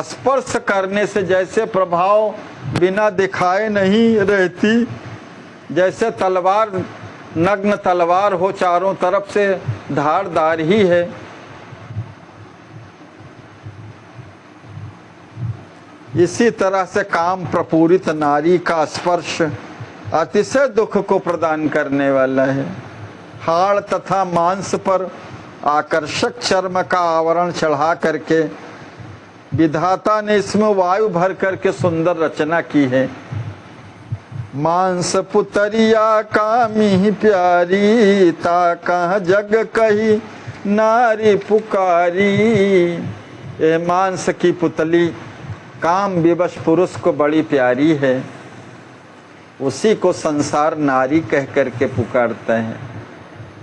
स्पर्श करने से जैसे प्रभाव बिना दिखाए नहीं रहती, जैसे तलवार नग्न तलवार हो, चारों तरफ से धारदार ही है, इसी तरह से काम प्रपूरित नारी का स्पर्श अतिशय दुख को प्रदान करने वाला है। हाड़ तथा मांस पर आकर्षक चर्म का आवरण चढ़ा करके विधाता ने इसमें वायु भर करके सुंदर रचना की है। मांस पुतरिया कामी प्यारी, ता कहाँ जग कही नारी पुकारी। ये मांस की पुतली काम विवश पुरुष को बड़ी प्यारी है, उसी को संसार नारी कह करके पुकारता है।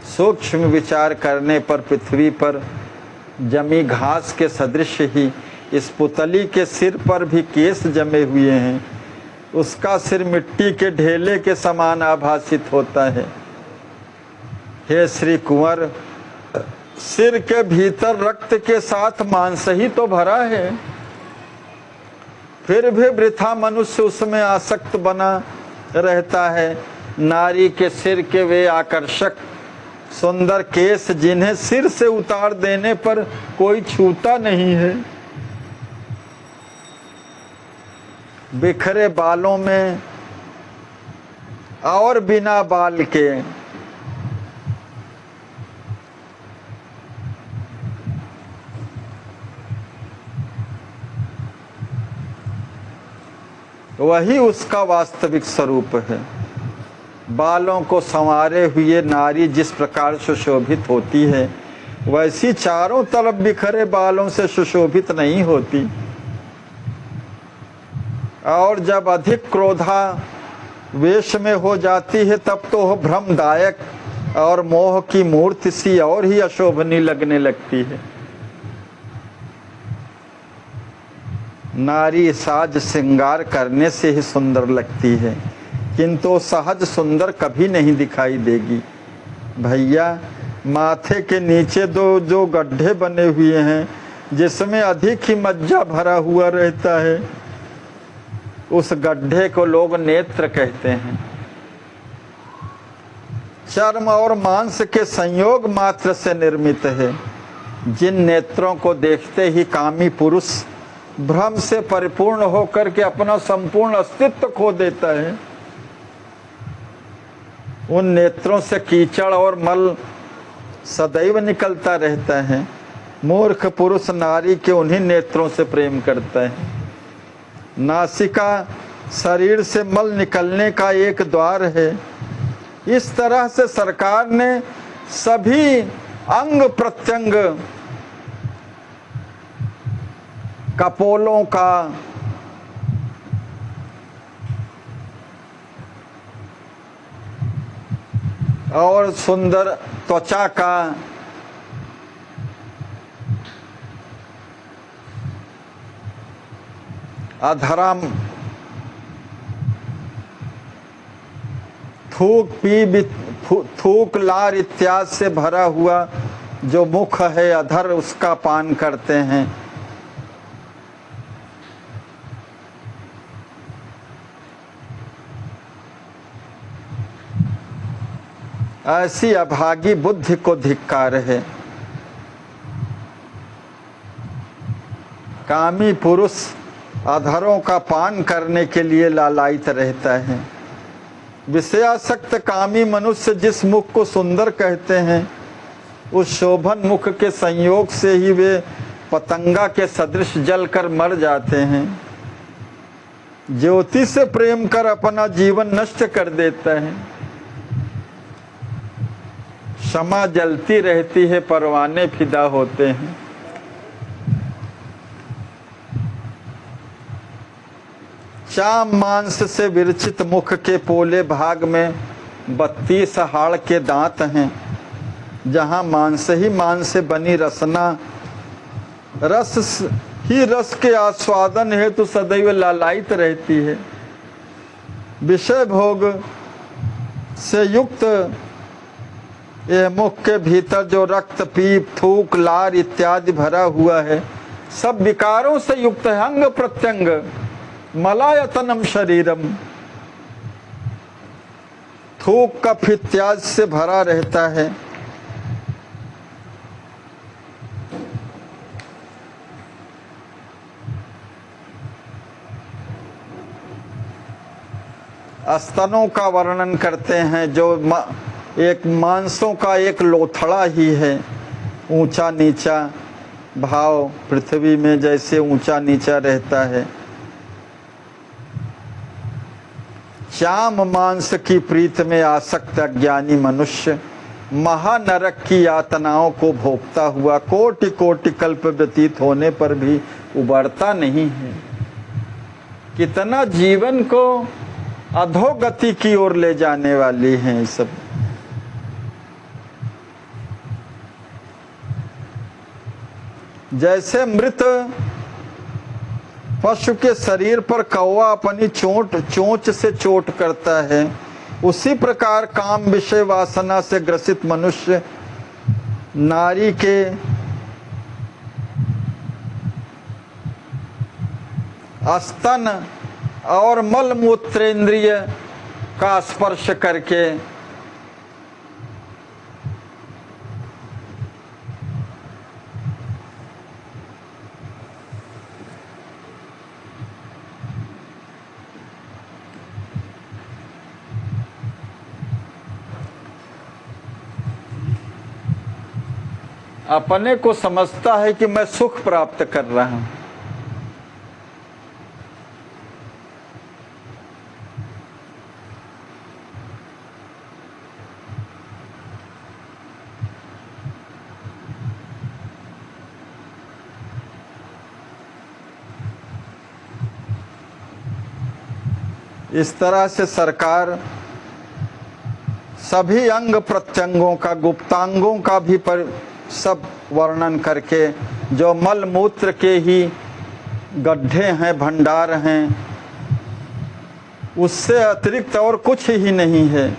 सूक्ष्म विचार करने पर पृथ्वी पर जमी घास के सदृश ही इस पुतली के सिर पर भी केस जमे हुए हैं। उसका सिर मिट्टी के ढेले के समान आभासित होता है। हे श्री कुंवर, सिर के भीतर रक्त के साथ मांस ही तो भरा है, फिर भी वृथा मनुष्य उसमें आसक्त बना रहता है। नारी के सिर के वे आकर्षक सुंदर केस जिन्हें सिर से उतार देने पर कोई छूता नहीं है, बिखरे बालों में और बिना बाल के वही उसका वास्तविक स्वरूप है। बालों को संवारे हुए नारी जिस प्रकार सुशोभित होती है, वैसी चारों तरफ बिखरे बालों से सुशोभित नहीं होती। और जब अधिक क्रोधा वेश में हो जाती है, तब तो वह भ्रमदायक और मोह की मूर्ति सी और ही अशोभनीय लगने लगती है। नारी साज श्रृंगार करने से ही सुंदर लगती है, किंतु सहज सुंदर कभी नहीं दिखाई देगी। भैया, माथे के नीचे जो गड्ढे बने हुए हैं, जिसमें अधिक ही मज्जा भरा हुआ रहता है, उस गड्ढे को लोग नेत्र कहते हैं। चर्म और मांस के संयोग मात्र से निर्मित है। जिन नेत्रों को देखते ही कामी पुरुष भ्रम से परिपूर्ण होकर के अपना संपूर्ण अस्तित्व खो देता है, उन नेत्रों से कीचड़ और मल सदैव निकलता रहता है। मूर्ख पुरुष नारी के उन्हीं नेत्रों से प्रेम करता है। नासिका शरीर से मल निकलने का एक द्वार है। इस तरह से सरकार ने सभी अंग प्रत्यंग कपोलों का, और सुंदर त्वचा का, अधरा थूक लार इत्यादि से भरा हुआ जो मुख है अधर उसका पान करते हैं। ऐसी अभागी बुद्धि को धिक्कार है। कामी पुरुष अधरों का पान करने के लिए लालायित रहता है। विषयासक्त कामी मनुष्य जिस मुख को सुंदर कहते हैं, उस शोभन मुख के संयोग से ही वे पतंगा के सदृश जलकर मर जाते हैं। ज्योति से प्रेम कर अपना जीवन नष्ट कर देता है। क्षमा जलती रहती है, परवाने फिदा होते हैं। चाम मांस से विरचित मुख के पोले भाग में 32 हाड़ के दांत हैं। जहाँ मांस ही मांस से बनी रसना, रस ही रस के आस्वादन है तो सदैव लालायित रहती है। विषय भोग से युक्त ये मुख के भीतर जो रक्त, पीप, थूक, लार इत्यादि भरा हुआ है, सब विकारों से युक्त है। अंग प्रत्यंग मलायतनम शरीरम, थूक कफ इत्यादि से भरा रहता है। स्तनों का वर्णन करते हैं जो एक मांसों का एक लोथड़ा ही है, ऊंचा नीचा भाव पृथ्वी में जैसे ऊंचा नीचा रहता है। चाम मांस की प्रीत में आसक्त अज्ञानी मनुष्य महानरक की यातनाओं को भोगता हुआ कोटि कोटि कल्प व्यतीत होने पर भी उबरता नहीं है। कितना जीवन को अधोगति की ओर ले जाने वाली हैं ये सब। जैसे मृत पशु के शरीर पर कौवा अपनी चोंच से चोट करता है, उसी प्रकार काम विषय वासना से ग्रसित मनुष्य नारी के स्तन और मल मूत्रेंद्रिय का स्पर्श करके अपने को समझता है कि मैं सुख प्राप्त कर रहा हूं। इस तरह से सरकार सभी अंग प्रत्यंगों का, गुप्तांगों का भी सब वर्णन करके, जो मल मूत्र के ही गड्ढे हैं, भंडार हैं, उससे अतिरिक्त और कुछ ही नहीं है।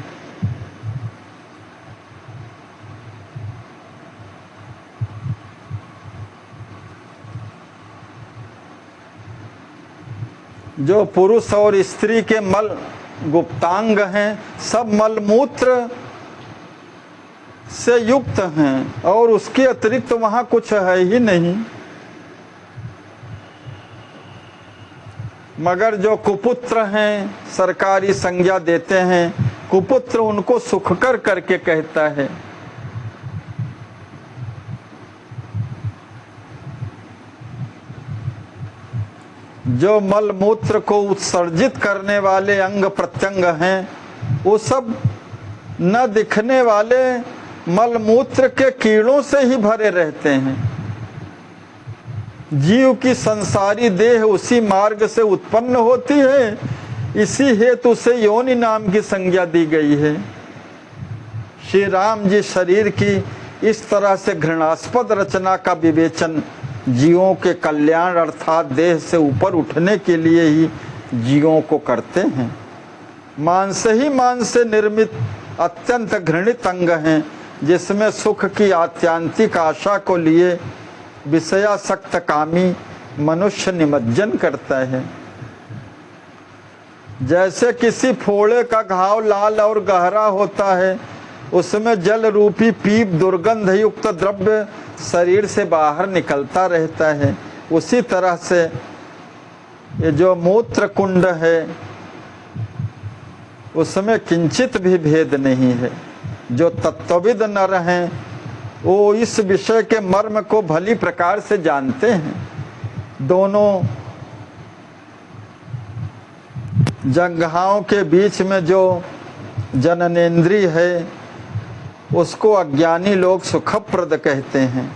जो पुरुष और स्त्री के मल गुप्तांग हैं, सब मल मूत्र से युक्त हैं और उसके अतिरिक्त वहां कुछ है ही नहीं। मगर जो कुपुत्र हैं, सरकारी संज्ञा देते हैं, कुपुत्र उनको सुखकर करके कहता है। जो मल मूत्र को उत्सर्जित करने वाले अंग प्रत्यंग हैं, वो सब न दिखने वाले मल मूत्र के कीड़ों से ही भरे रहते हैं। जीव की संसारी देह उसी मार्ग से उत्पन्न होती है, इसी हेतु उसे योनि नाम की संज्ञा दी गई है। श्री राम जी शरीर की इस तरह से घृणास्पद रचना का विवेचन जीवों के कल्याण अर्थात देह से ऊपर उठने के लिए ही जीवों को करते हैं। मांस ही मांस से निर्मित अत्यंत घृणित अंग हैं, जिसमें सुख की आत्यांतिक आशा को लिए विषयासक्त कामी मनुष्य निमज्जन करता है। जैसे किसी फोड़े का घाव लाल और गहरा होता है, उसमें जल रूपी पीप दुर्गंध युक्त द्रव्य शरीर से बाहर निकलता रहता है, उसी तरह से ये जो मूत्र कुंड है उसमें किंचित भी भेद नहीं है। जो तत्वविद नर हैं वो इस विषय के मर्म को भली प्रकार से जानते हैं। दोनों जंघाओं के बीच में जो जननेंद्रिय है उसको अज्ञानी लोग सुखप्रद कहते हैं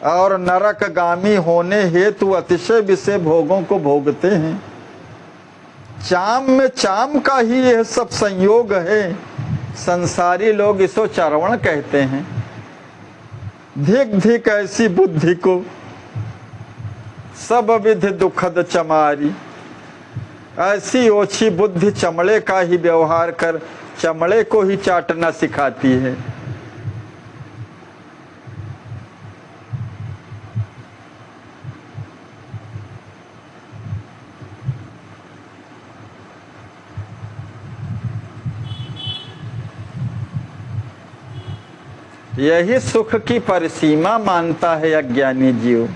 और नरकगामी होने हेतु अतिशय विषय भोगों को भोगते हैं। चाम में चाम का ही यह सब संयोग है। संसारी लोग इसको चरवण कहते हैं। धिक धिक ऐसी बुद्धि को सब विधि दुखद चमारी। ऐसी ओछी बुद्धि चमड़े का ही व्यवहार कर चमड़े को ही चाटना सिखाती है। यही सुख की परिसीमा मानता है अज्ञानी जीव।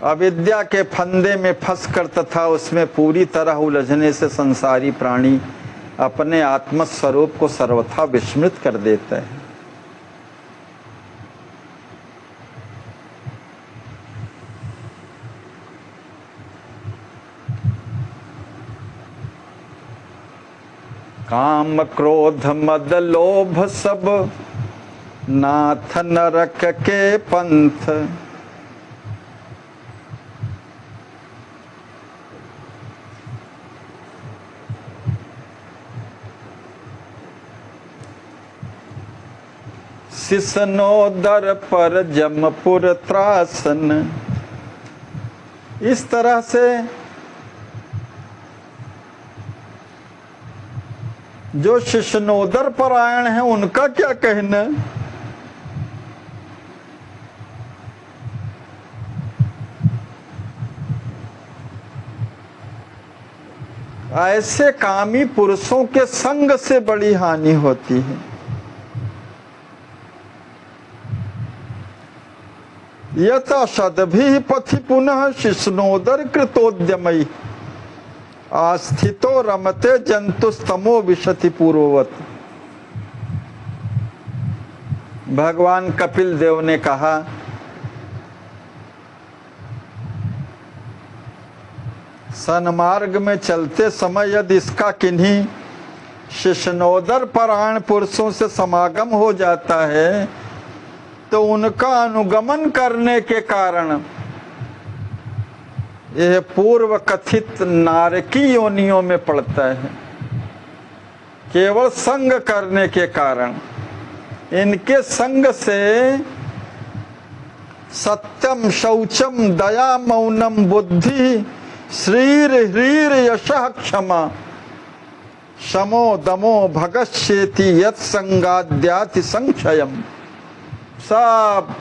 अविद्या के फंदे में फंसकर तथा उसमें पूरी तरह उलझने से संसारी प्राणी अपने आत्मस्वरूप को सर्वथा विस्मृत कर देता है। काम क्रोध मद लोभ सब नाथ नरक के पंथ। सिसनोदर पर जमपुर त्रासन। इस तरह से जो शिशनोदर परायण है उनका क्या कहना। ऐसे कामी पुरुषों के संग से बड़ी हानि होती है। यथा सदभि पथि पुनः शिशनोदर कृतोद्यमयी आस्थितो रमते जंतुस्तमो विशति पूर्ववत। भगवान कपिल देव ने कहा, सन्मार्ग में चलते समय यदि इसका किन्हीं शिशनोदर परायण पुरुषों से समागम हो जाता है तो उनका अनुगमन करने के कारण यह पूर्व कथित नारकी योनियों में पड़ता है। केवल संग करने के कारण। इनके संग से सत्यम शौचम दया मौनम बुद्धि श्रीर ह्रीर यशः क्षमा शमो दमो भगश्येति यत् संगाद्याति संक्षयम। सब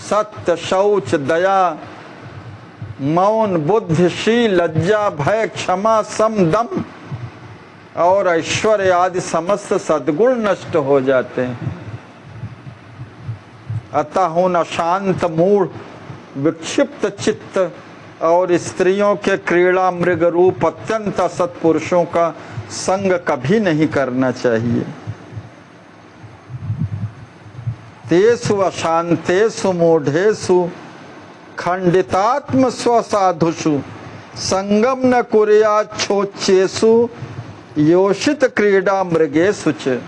सत्य शौच दया मौन बुद्धि शील लज्जा भय क्षमा सम दम और ऐश्वर्य आदि समस्त सद्गुण नष्ट हो जाते हैं। अतः होना शांत मूढ़ विक्षिप्त चित्त और स्त्रियों के क्रीड़ा मृग रूप अत्यंत सत्पुरुषों का संग कभी नहीं करना चाहिए। तेषु अशांतेषु मूढ़ेषु खंडितात्म स्वसाधुषु संगम न कुर्याच्छोच्येषु योषित क्रीड़ा मृगेषु च।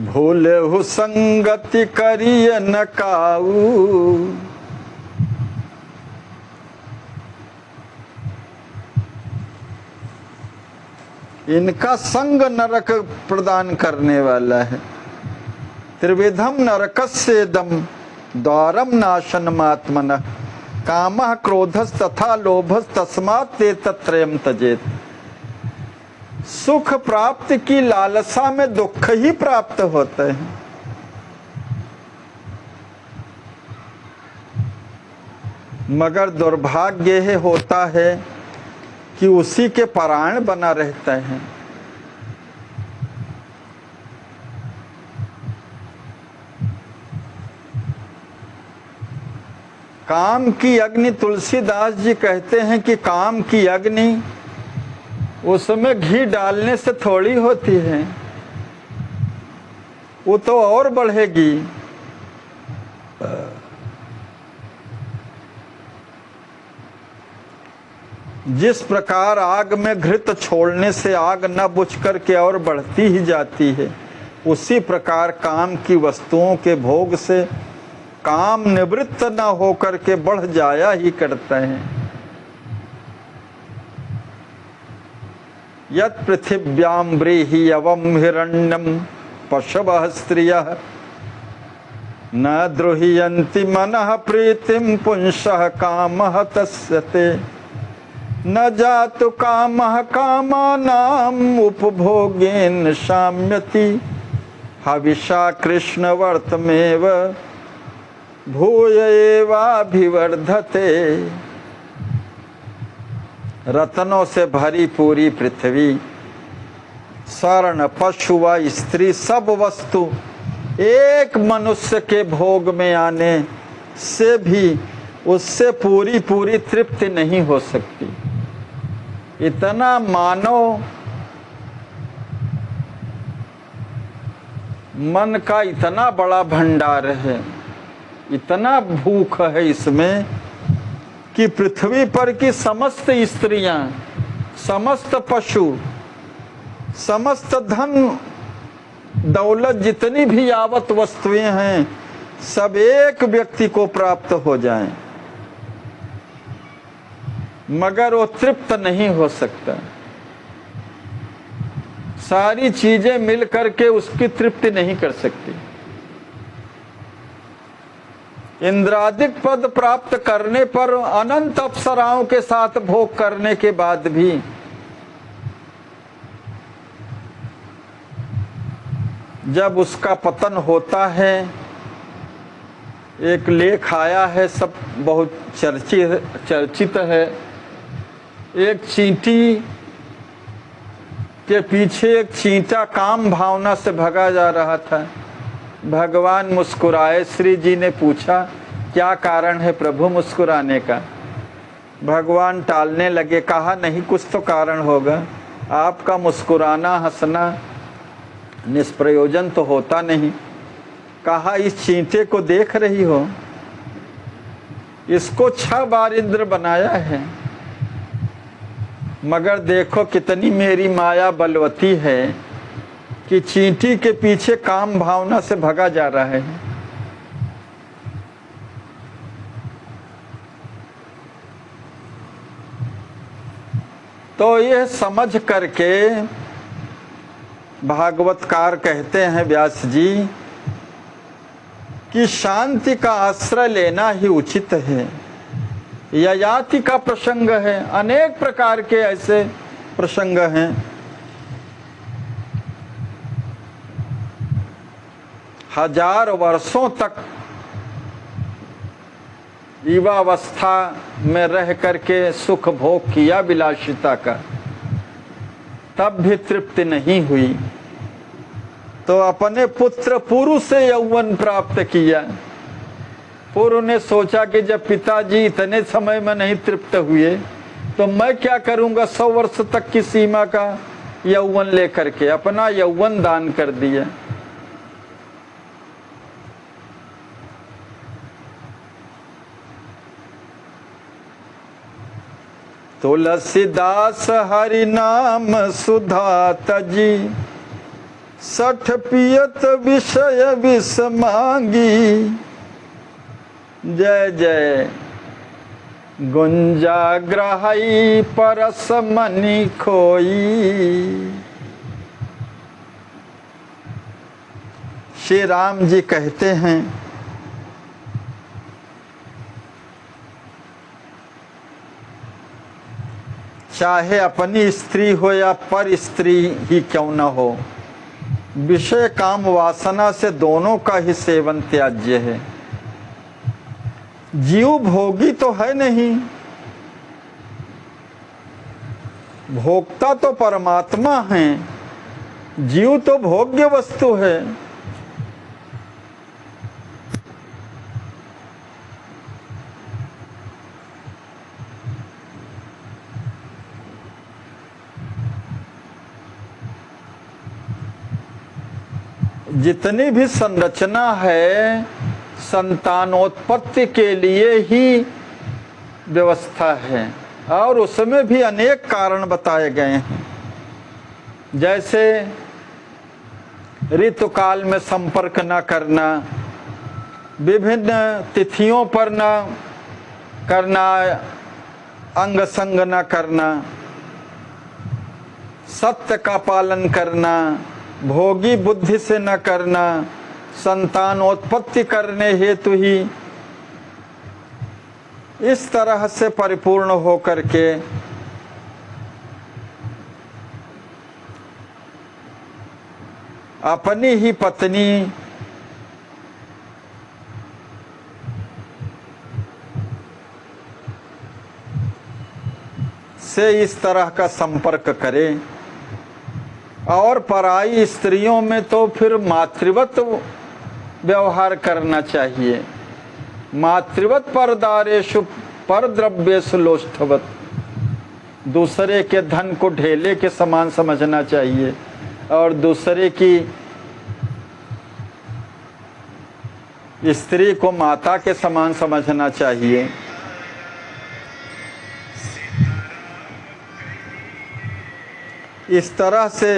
भूलेहु संगति करिय न काऊ इनका संग नरक प्रदान करने वाला है। त्रिविधम नरकस्येदम द्वारम नाशनमात्मनः कामः क्रोधस् तथा लोभस् तस्मात् ते तत्रयम् त्यजेत्। सुख प्राप्ति की लालसा में दुख ही प्राप्त होते हैं। मगर दुर्भाग्य यह होता है कि उसी के परायण बना रहता है। काम की अग्नि, तुलसीदास जी कहते हैं कि काम की अग्नि उसमें घी डालने से थोड़ी होती है, वो तो और बढ़ेगी। जिस प्रकार आग में घृत छोड़ने से आग न बुझ कर के और बढ़ती ही जाती है, उसी प्रकार काम की वस्तुओं के भोग से काम निवृत्त न होकर के बढ़ जाया ही करता है। यत् पृथिव्याम व्रीहि अवम हिरण्यम पशवः स्त्रियः न द्रोहियन्ति मनः प्रीतिम पुंसः कामः तस्य ते न जातु कामः कामानाम् उपभोगेन शाम्यति हविषा कृष्ण वर्तमेव भूय एवाभिवर्धते। रत्नों से भरी पूरी पृथ्वी, स्वर्ण, पशु व स्त्री सब वस्तु एक मनुष्य के भोग में आने से भी उससे पूरी पूरी तृप्ति नहीं हो सकती। इतना मानव मन का इतना बड़ा भंडार है, इतना भूख है इसमें कि पृथ्वी पर की समस्त स्त्रियां, समस्त पशु, समस्त धन दौलत, जितनी भी यावत वस्तुएं हैं, सब एक व्यक्ति को प्राप्त हो जाएं, मगर वो तृप्त नहीं हो सकता। सारी चीजें मिल करके उसकी तृप्ति नहीं कर सकती। इंद्रादिक पद प्राप्त करने पर, अनंत अप्सराओं के साथ भोग करने के बाद भी जब उसका पतन होता है, एक लेख आया है, सब बहुत चर्चित है। एक चींटी के पीछे एक चींटा काम भावना से भगा जा रहा था। भगवान मुस्कुराए। श्री जी ने पूछा, क्या कारण है प्रभु मुस्कुराने का? भगवान टालने लगे। कहा, नहीं, कुछ तो कारण होगा। आपका मुस्कुराना, हंसना निष्प्रयोजन तो होता नहीं। कहा, इस चींटे को देख रही हो, इसको 6 बार इंद्र बनाया है, मगर देखो कितनी मेरी माया बलवती है कि चींटी के पीछे काम भावना से भगा जा रहा है। तो यह समझ करके भागवतकार कहते हैं व्यास जी कि शांति का आश्रय लेना ही उचित है। ययाति का प्रसंग है, अनेक प्रकार के ऐसे प्रसंग हैं। हजार वर्षों तक युवावस्था में रह करके सुख भोग किया विलासिता का, तब भी तृप्ति नहीं हुई, तो अपने पुत्र पुरु से यौवन प्राप्त किया। पुरु ने सोचा कि जब पिताजी इतने समय में नहीं तृप्त हुए तो मैं क्या करूंगा, 100 वर्ष तक की सीमा का यौवन लेकर के अपना यौवन दान कर दिया। तुलसीदास हरि नाम सुधा तजी 60 पियत विषय विष मांगी। जय जय गुंजा ग्रहई परस मनि खोई। श्री राम जी कहते हैं चाहे अपनी स्त्री हो या पर स्त्री ही क्यों न हो, विषय काम वासना से दोनों का ही सेवन त्याज्य है। जीव भोगी तो है नहीं, भोक्ता तो परमात्मा है, जीव तो भोग्य वस्तु है। जितनी भी संरचना है संतानोत्पत्ति के लिए ही व्यवस्था है, और उसमें भी अनेक कारण बताए गए हैं। जैसे ऋतुकाल में संपर्क न करना, विभिन्न तिथियों पर न करना, अंग संग न करना, सत्य का पालन करना, भोगी बुद्धि से न करना, संतानोत्पत्ति करने हेतु ही इस तरह से परिपूर्ण होकर के अपनी ही पत्नी से इस तरह का संपर्क करे। और पराई स्त्रियों में तो फिर मातृवत व्यवहार करना चाहिए। मातृवत परदारेषु परद्रव्येषु लोष्ठवत, दूसरे के धन को ढेले के समान समझना चाहिए और दूसरे की स्त्री को माता के समान समझना चाहिए। इस तरह से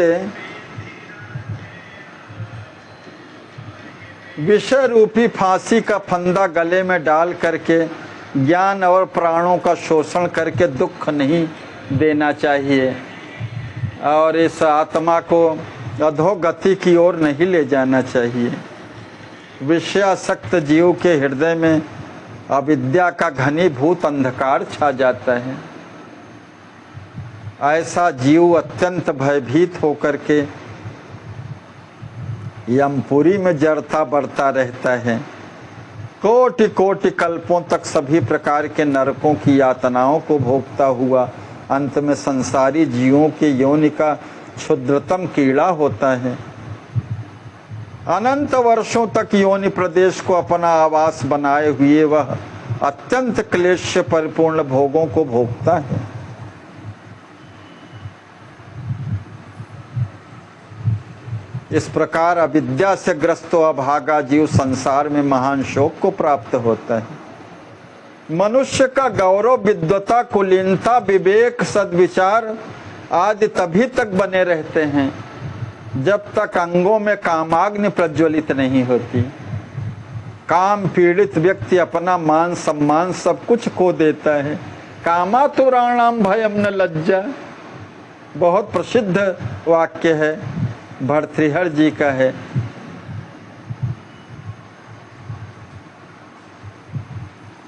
विषय रूपी फांसी का फंदा गले में डाल करके ज्ञान और प्राणों का शोषण करके दुख नहीं देना चाहिए और इस आत्मा को अधोगति की ओर नहीं ले जाना चाहिए। विषयासक्त जीव के हृदय में अविद्या का घनीभूत अंधकार छा जाता है। ऐसा जीव अत्यंत भयभीत होकर के यमपुरी में जड़ता बढ़ता रहता है। कोटि कोटि कल्पों तक सभी प्रकार के नरकों की यातनाओं को भोगता हुआ अंत में संसारी जीवों के योनि का क्षुद्रतम कीड़ा होता है। अनंत वर्षों तक योनि प्रदेश को अपना आवास बनाए हुए वह अत्यंत क्लेश से परिपूर्ण भोगों को भोगता है। इस प्रकार अविद्या से ग्रस्त अभागा जीव संसार में महान शोक को प्राप्त होता है। मनुष्य का गौरव, विद्वता, कुलीनता, विवेक, सद्विचार आदि तभी तक बने रहते हैं जब तक अंगों में कामाग्नि प्रज्वलित नहीं होती। काम पीड़ित व्यक्ति अपना मान सम्मान सब कुछ खो देता है। कामातुराणाम भयम न लज्जा, बहुत प्रसिद्ध वाक्य है, भर्तृहरि जी का है।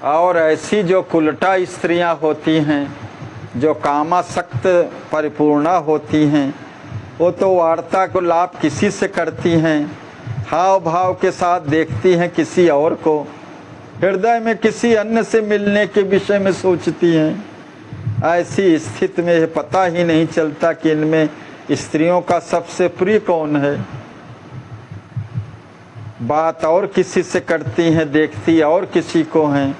और ऐसी जो कुलटा स्त्रियां होती हैं, जो कामासक्त परिपूर्णा होती हैं, वो तो वार्ता को लाभ किसी से करती हैं, हाव भाव के साथ देखती हैं किसी और को, हृदय में किसी अन्य से मिलने के विषय में सोचती हैं। ऐसी स्थिति में पता ही नहीं चलता कि इनमें स्त्रियों का सबसे प्रिय कौन है। बात और किसी से करती हैं, देखती और किसी को हैं,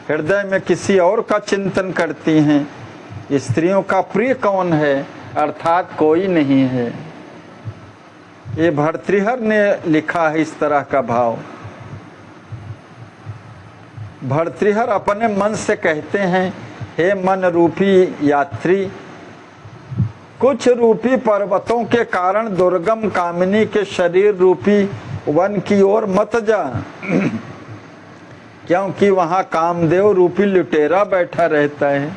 हृदय में किसी और का चिंतन करती हैं। स्त्रियों का प्रिय कौन है? अर्थात कोई नहीं है। ये भर्तृहरि ने लिखा है इस तरह का भाव। भर्तृहरि अपने मन से कहते हैं, हे मन रूपी यात्री, कुछ रूपी पर्वतों के कारण दुर्गम कामिनी के शरीर रूपी वन की ओर मत जा। क्योंकि वहां कामदेव रूपी लुटेरा बैठा रहता है।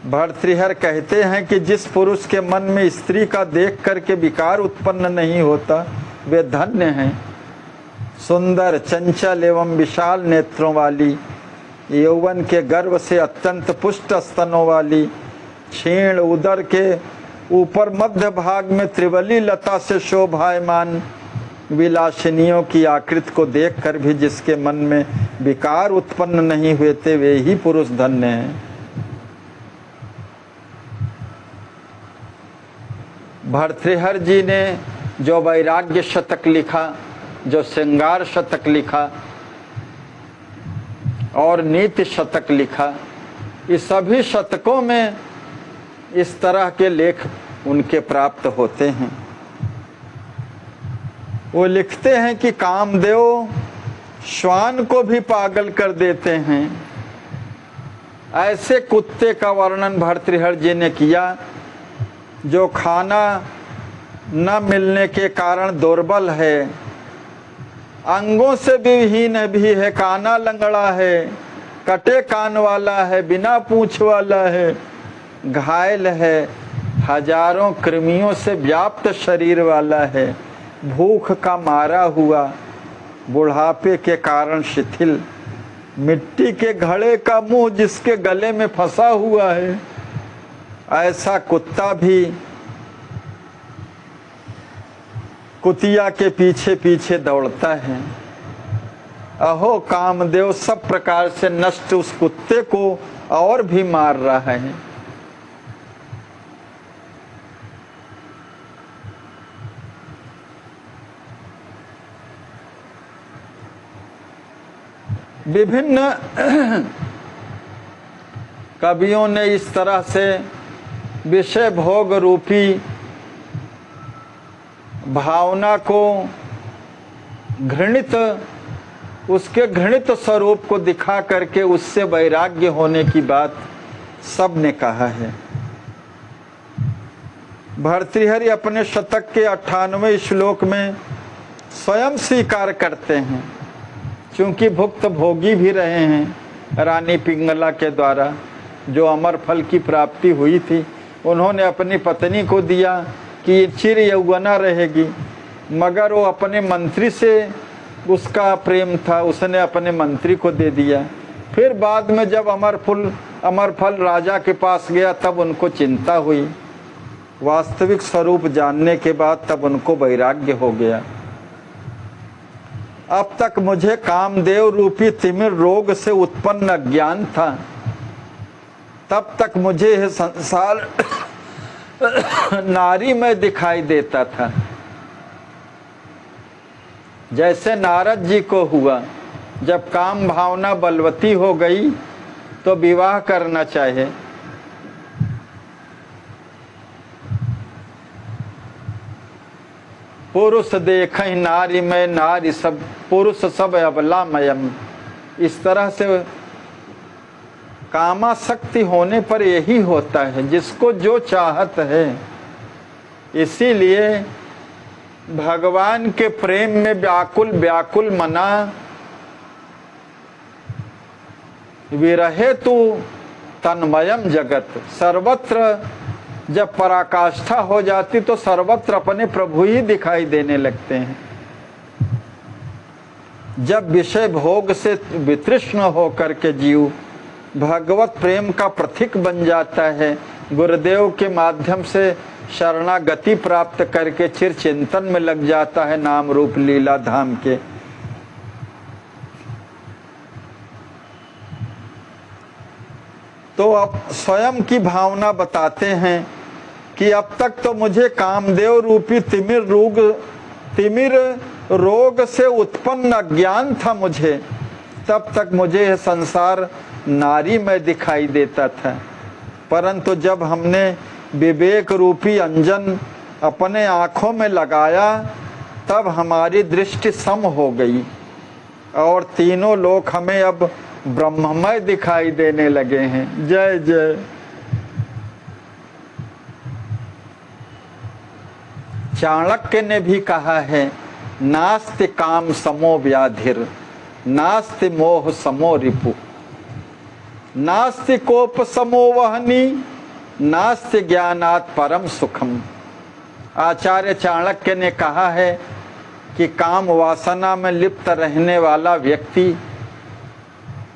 भर्तृहरि कहते हैं कि जिस पुरुष के मन में स्त्री का देख करके विकार उत्पन्न नहीं होता वे धन्य हैं। सुंदर, चंचल एवं विशाल नेत्रों वाली, यौवन के गर्भ से अत्यंत पुष्ट स्तनों वाली, क्षीण उदर के ऊपर मध्य भाग में त्रिवली लता से शोभायमान विलासिनियों की आकृति को देखकर भी जिसके मन में विकार उत्पन्न नहीं हुए थे वे ही पुरुष धन्य हैं। भर्तृहरि जी ने जो वैराग्य शतक लिखा, जो श्रृंगार शतक लिखा और नीति शतक लिखा, इस सभी शतकों में इस तरह के लेख उनके प्राप्त होते हैं। वो लिखते हैं कि कामदेव श्वान को भी पागल कर देते हैं। ऐसे कुत्ते का वर्णन भर्तृहरि जी ने किया जो खाना न मिलने के कारण दुर्बल है, अंगों से भी विहीन भी है, काना लंगड़ा है, कटे कान वाला है, बिना पूंछ वाला है, घायल है, हजारों कृमियों से व्याप्त शरीर वाला है, भूख का मारा हुआ, बुढ़ापे के कारण शिथिल, मिट्टी के घड़े का मुंह जिसके गले में फंसा हुआ है, ऐसा कुत्ता भी कुतिया के पीछे पीछे दौड़ता है। अहो कामदेव सब प्रकार से नष्ट उस कुत्ते को और भी मार रहा है। विभिन्न कवियों ने इस तरह से विषय भोग रूपी भावना को घृणित, उसके घृणित स्वरूप को दिखा करके उससे वैराग्य होने की बात सब ने कहा है। भर्तृहरि अपने शतक के 98वें श्लोक में स्वयं स्वीकार करते हैं, क्योंकि भुक्त भोगी भी रहे हैं। रानी पिंगला के द्वारा जो अमर फल की प्राप्ति हुई थी, उन्होंने अपनी पत्नी को दिया कि चिर यौवना रहेगी, मगर वो अपने मंत्री से उसका प्रेम था, उसने अपने मंत्री को दे दिया। फिर बाद में जब अमर फल राजा के पास गया तब उनको चिंता हुई। वास्तविक स्वरूप जानने के बाद तब उनको वैराग्य हो गया। अब तक मुझे कामदेव रूपी तिमिर रोग से उत्पन्न अज्ञान था, तब तक मुझे यह संसार नारी में दिखाई देता था। जैसे नारद जी को हुआ, जब काम भावना बलवती हो गई तो विवाह करना चाहे। पुरुष देखें नारी में, नारी सब पुरुष सब अबलामयम। इस तरह से कामासक्ति होने पर यही होता है, जिसको जो चाहत है। इसीलिए भगवान के प्रेम में व्याकुल व्याकुल मना विरहे तु तन्मयम जगत। सर्वत्र जब पराकाष्ठा हो जाती तो सर्वत्र अपने प्रभु ही दिखाई देने लगते हैं। जब विषय भोग से वितृष्ण होकर के जीव भगवत प्रेम का प्रतीक बन जाता है, गुरुदेव के माध्यम से शरणागति प्राप्त करके चिर चिंतन में लग जाता है नाम रूप लीला धाम के, तो अब स्वयं की भावना बताते हैं कि अब तक तो मुझे कामदेव रूपी तिमिर रोग से उत्पन्न अज्ञान था मुझे, तब तक मुझे यह संसार नारी में दिखाई देता था। परंतु जब हमने विवेक रूपी अंजन अपने आँखों में लगाया तब हमारी दृष्टि सम हो गई और तीनों लोक हमें अब ब्रह्ममय दिखाई देने लगे हैं। जय जय। चाणक्य ने भी कहा है नास्ति काम समो व्याधिर नास्ति मोह समो रिपु नास्ति कोप समो वहनी नास्ति ज्ञानात् परम सुखम। आचार्य चाणक्य ने कहा है कि काम वासना में लिप्त रहने वाला व्यक्ति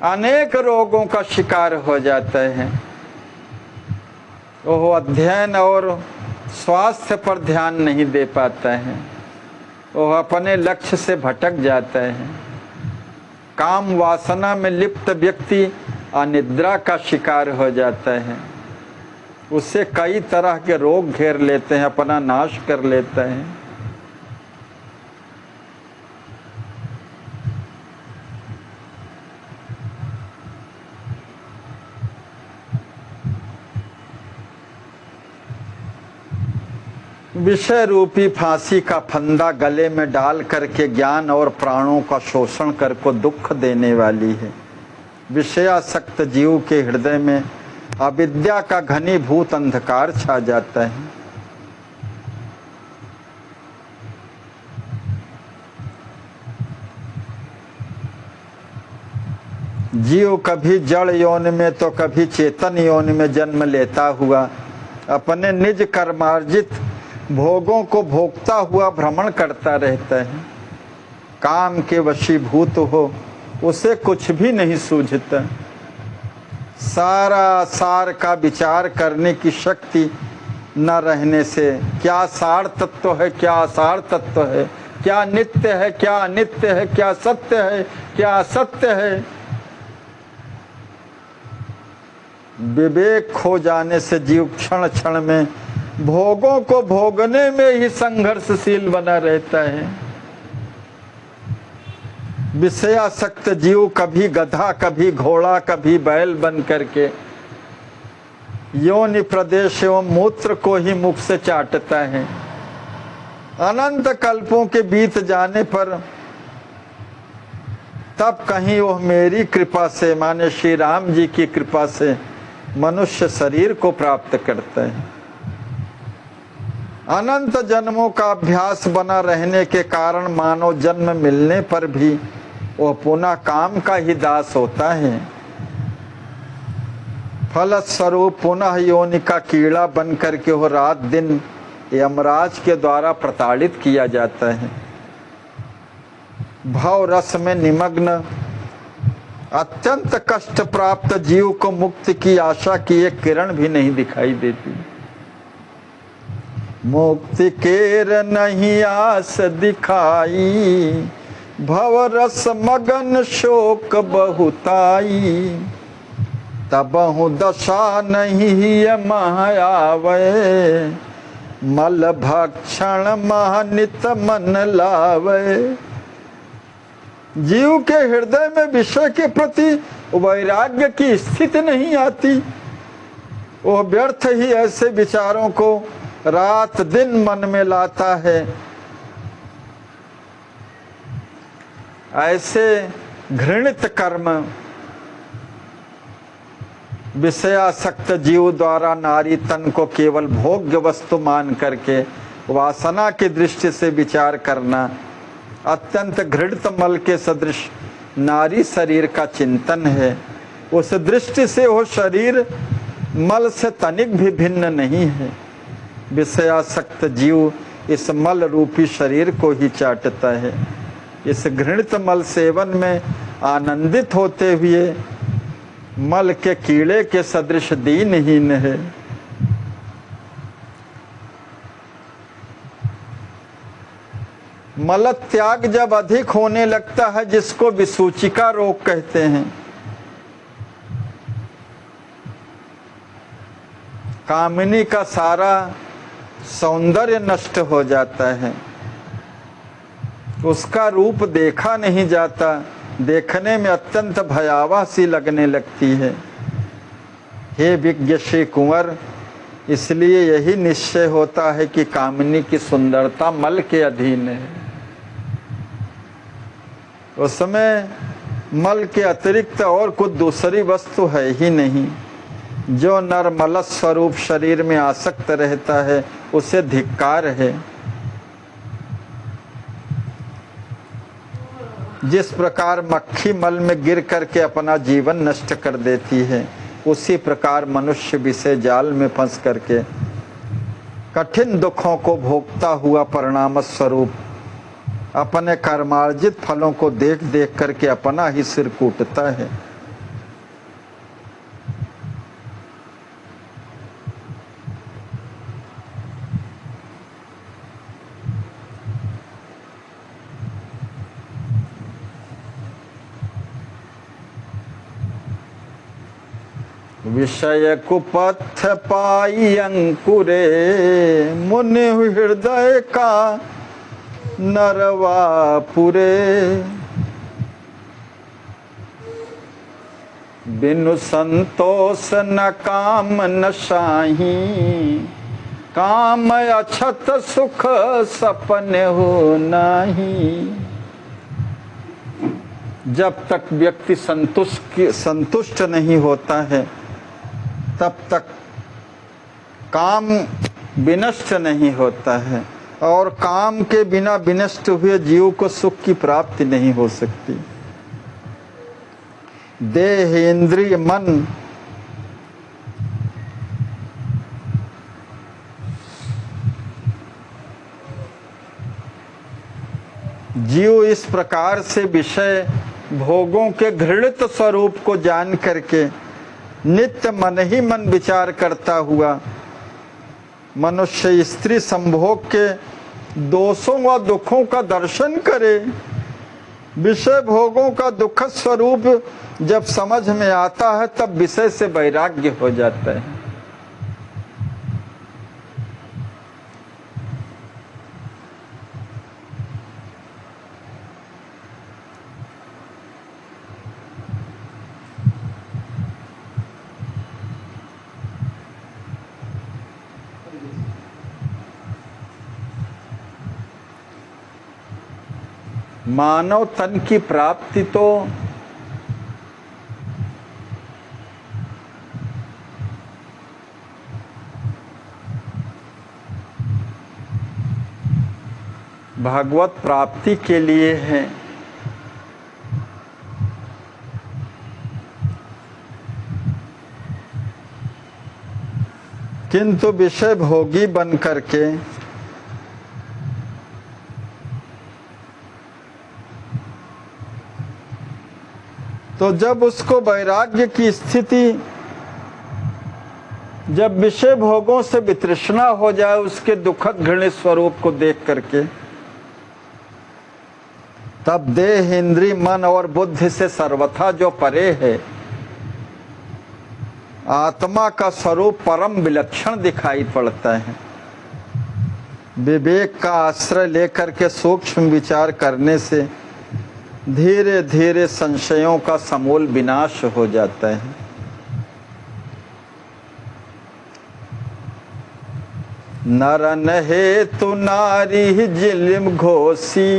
अनेक रोगों का शिकार हो जाता है। वह अध्ययन और स्वास्थ्य पर ध्यान नहीं दे पाता है, वह अपने लक्ष्य से भटक जाता है। काम वासना में लिप्त व्यक्ति अनिद्रा का शिकार हो जाता है, उससे कई तरह के रोग घेर लेते हैं, अपना नाश कर लेता है। विषय रूपी फांसी का फंदा गले में डाल करके ज्ञान और प्राणों का शोषण कर को दुख देने वाली है। विषयासक्त जीव के हृदय में अविद्या का घनीभूत अंधकार छा जाता है। जीव कभी जड़ योनि में तो कभी चेतन योनि में जन्म लेता हुआ अपने निज कर्मार्जित भोगों को भोगता हुआ भ्रमण करता रहता है। काम के वशीभूत हो उसे कुछ भी नहीं सूझता। सारा सार का विचार करने की शक्ति न रहने से क्या सार तत्व है, क्या असार तत्व है, क्या नित्य है, क्या अनित्य है, क्या सत्य है, क्या असत्य है, विवेक खो जाने से जीव क्षण क्षण में भोगों को भोगने में ही संघर्षशील बना रहता है। विषयासक्त जीव कभी गधा, कभी घोड़ा, कभी बैल बन करके योनि प्रदेश एवं मूत्र को ही मुख से चाटता है। अनंत कल्पों के बीत जाने पर तब कहीं वह मेरी कृपा से, माने श्री राम जी की कृपा से मनुष्य शरीर को प्राप्त करता है। अनंत जन्मों का अभ्यास बना रहने के कारण मानव जन्म मिलने पर भी वह पुनः काम का ही दास होता है। फलस्वरूप पुनः योनि का कीड़ा बन करके वह रात दिन यमराज के द्वारा प्रताड़ित किया जाता है। भाव रस में निमग्न अत्यंत कष्ट प्राप्त जीव को मुक्ति की आशा की एक किरण भी नहीं दिखाई देती। मुक्ति केर नहीं आस दिखाई, भव रस मगन शोक बहुताई, तबहु दशा नहीं महायावे, मल भक्षण महनित मन लावे। जीव के हृदय में विषय के प्रति वैराग्य की स्थिति नहीं आती। वह व्यर्थ ही ऐसे विचारों को रात दिन मन में लाता है। ऐसे घृणित कर्म विषयासक्त जीव द्वारा नारी तन को केवल भोग्य वस्तु मान करके वासना की दृष्टि से विचार करना अत्यंत घृणित मल के सदृश नारी शरीर का चिंतन है। उस दृष्टि से वो शरीर मल से तनिक भी भिन्न नहीं है। विषयासक्त जीव इस मल रूपी शरीर को ही चाटता है। इस घृणित मल सेवन में आनंदित होते हुए मल के कीड़े के सदृश दीनहीन है। मल त्याग जब अधिक होने लगता है, जिसको विसूचिका रोग कहते हैं, कामिनी का सारा सौंदर्य नष्ट हो जाता है, उसका रूप देखा नहीं जाता, देखने में अत्यंत भयावह सी लगने लगती है। हे विज्ञ श्री कुंवर, इसलिए यही निश्चय होता है कि कामिनी की सुंदरता मल के अधीन है। उसमें मल के अतिरिक्त और कुछ दूसरी वस्तु है ही नहीं। जो नर मल स्वरूप शरीर में आसक्त रहता है उसे धिक्कार है। जिस प्रकार मक्खी मल में गिर करके अपना जीवन नष्ट कर देती है, उसी प्रकार मनुष्य विषय जाल में फंस करके कठिन दुखों को भोगता हुआ परिणाम स्वरूप अपने कर्मार्जित फलों को देख देख करके अपना ही सिर कूटता है। विषय कुपथ पाई अंकुरे, मुनि हृदय का नरवा पुरे। बिनु संतोष न काम न शाही, काम अछत सुख सपने हो नाही। जब तक व्यक्ति संतुष्ट नहीं होता है, तब तक काम विनष्ट नहीं होता है, और काम के बिना विनष्ट हुए जीव को सुख की प्राप्ति नहीं हो सकती। देह इंद्रिय मन जीव इस प्रकार से विषय भोगों के घृणित स्वरूप को जान करके नित्य मन ही मन विचार करता हुआ मनुष्य स्त्री संभोग के दोषों व दुखों का दर्शन करे। विषय भोगों का दुख स्वरूप जब समझ में आता है, तब विषय से वैराग्य हो जाता है। मानव तन की प्राप्ति तो भगवत प्राप्ति के लिए है। किंतु विषय भोगी बन करके तो जब उसको वैराग्य की स्थिति, जब विषय भोगों से वितृष्णा हो जाए उसके दुखद घृणित स्वरूप को देख करके, तब देह इंद्रिय मन और बुद्धि से सर्वथा जो परे है, आत्मा का स्वरूप परम विलक्षण दिखाई पड़ता है। विवेक का आश्रय लेकर के सूक्ष्म विचार करने से धीरे धीरे संशयों का समूल विनाश हो जाता है। नरन हेतु नारी जिलिम घोषी।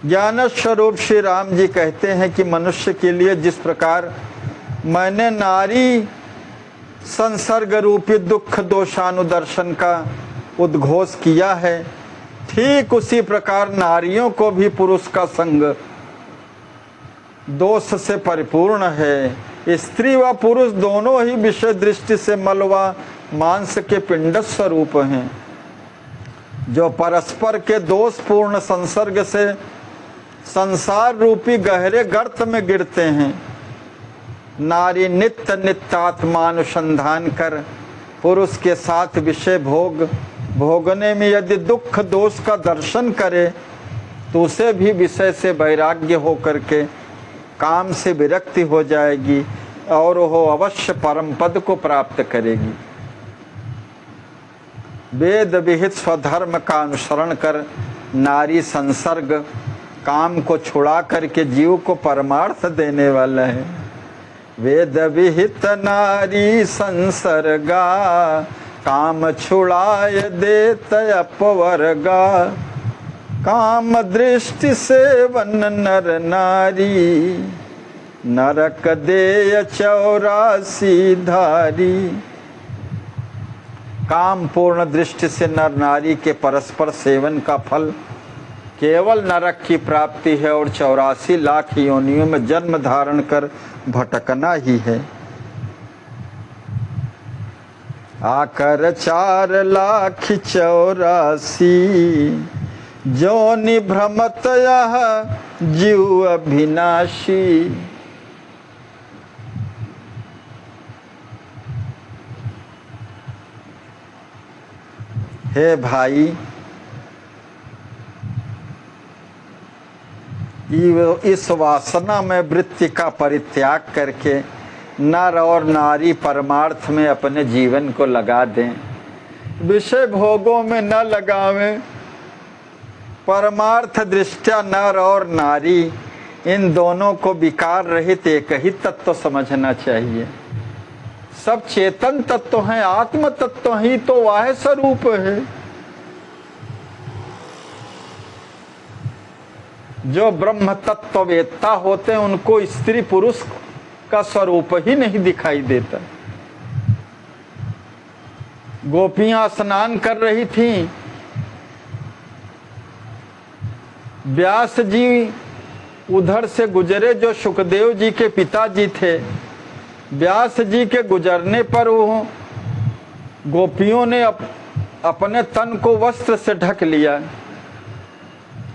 ज्ञान स्वरूप श्री राम जी कहते हैं कि मनुष्य के लिए जिस प्रकार मैंने नारी संसर्ग रूपी दुख दोषानुदर्शन का उद्घोष किया है, ठीक उसी प्रकार नारियों को भी पुरुष का संग दोष से परिपूर्ण है। स्त्री व पुरुष दोनों ही विषय दृष्टि से मल व मांस के पिंड स्वरूप हैं, जो परस्पर के दोषपूर्ण संसर्ग से संसार रूपी गहरे गर्त में गिरते हैं। नारी नित्य नित्यात्मानुसंधान कर पुरुष के साथ विषय भोगने में यदि दुख दोष का दर्शन करे, तो उसे भी विषय से वैराग्य हो करके काम से विरक्ति हो जाएगी और वो अवश्य परम पद को प्राप्त करेगी। वेद विहित स्वधर्म का अनुसरण कर नारी संसर्ग काम को छुड़ा करके जीव को परमार्थ देने वाला है। वेद विहित नारी संसर्गा, काम छुड़ाय देत अपवर्गा। काम दृष्टि सेवन नर नारी, नरक देय 84 धारी। काम पूर्ण दृष्टि से नर नारी के परस्पर सेवन का फल केवल नरक की प्राप्ति है और 84 लाख योनियों में जन्म धारण कर भटकना ही है। आकर 4 लाख 84 जोनि भ्रमत यह जीव अभिनाशी। हे भाई, इस वासना में वृत्ति का परित्याग करके नर और नारी परमार्थ में अपने जीवन को लगा दें, विषय भोगों में न लगावें। परमार्थ दृष्टया नर और नारी इन दोनों को विकार रहित एक ही तत्व समझना चाहिए। सब चेतन तत्व हैं, आत्म तत्व ही तो वाह स्वरूप है। जो ब्रह्म तत्ववेत्ता होते हैं उनको स्त्री पुरुष का स्वरूप ही नहीं दिखाई देता। गोपियां स्नान कर रही थीं, व्यास जी उधर से गुजरे, जो सुखदेव जी के पिताजी थे। व्यास जी के गुजरने पर वो गोपियों ने अपने तन को वस्त्र से ढक लिया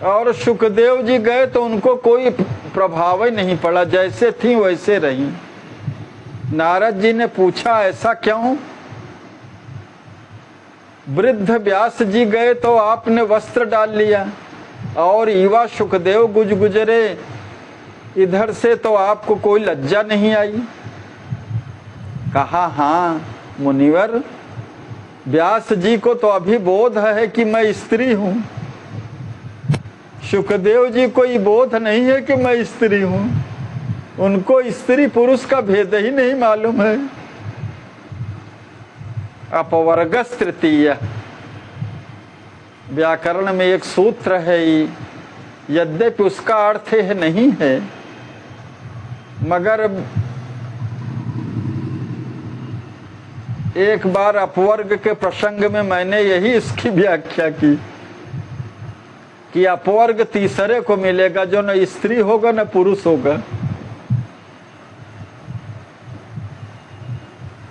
और सुखदेव जी गए तो उनको कोई प्रभाव ही नहीं पड़ा, जैसे थी वैसे रही। नारद जी ने पूछा ऐसा क्यों? वृद्ध व्यास जी गए तो आपने वस्त्र डाल लिया और युवा सुखदेव गुजरे इधर से तो आपको कोई लज्जा नहीं आई? कहा हाँ मुनिवर, व्यास जी को तो अभी बोध है कि मैं स्त्री हूं, सुखदेव जी को ये बोध नहीं है कि मैं स्त्री हूं। उनको स्त्री पुरुष का भेद ही नहीं मालूम है। अपवर्गस तृतीय व्याकरण में एक सूत्र है, यद्यपि उसका अर्थ है नहीं है, मगर एक बार अपवर्ग के प्रसंग में मैंने यही इसकी व्याख्या की कि अपवर्ग तीसरे को मिलेगा, जो न स्त्री होगा न पुरुष होगा।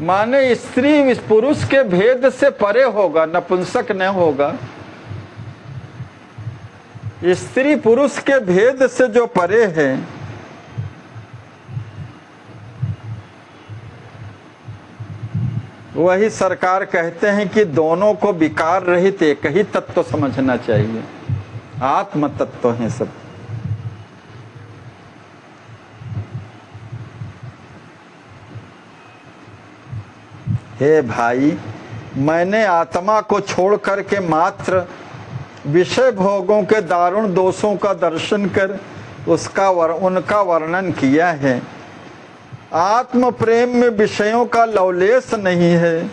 माने स्त्री पुरुष के भेद से परे होगा, नपुंसक न होगा। स्त्री पुरुष के भेद से जो परे है, वही सरकार कहते हैं कि दोनों को विकार रहित एक ही तत्व समझना चाहिए। आत्म तत्व हैं सब। हे भाई, मैंने आत्मा को छोड़ करके मात्र विषय भोगों के दारुण दोषों का दर्शन कर उनका वर्णन किया है। आत्म प्रेम में विषयों का लवलेश नहीं है।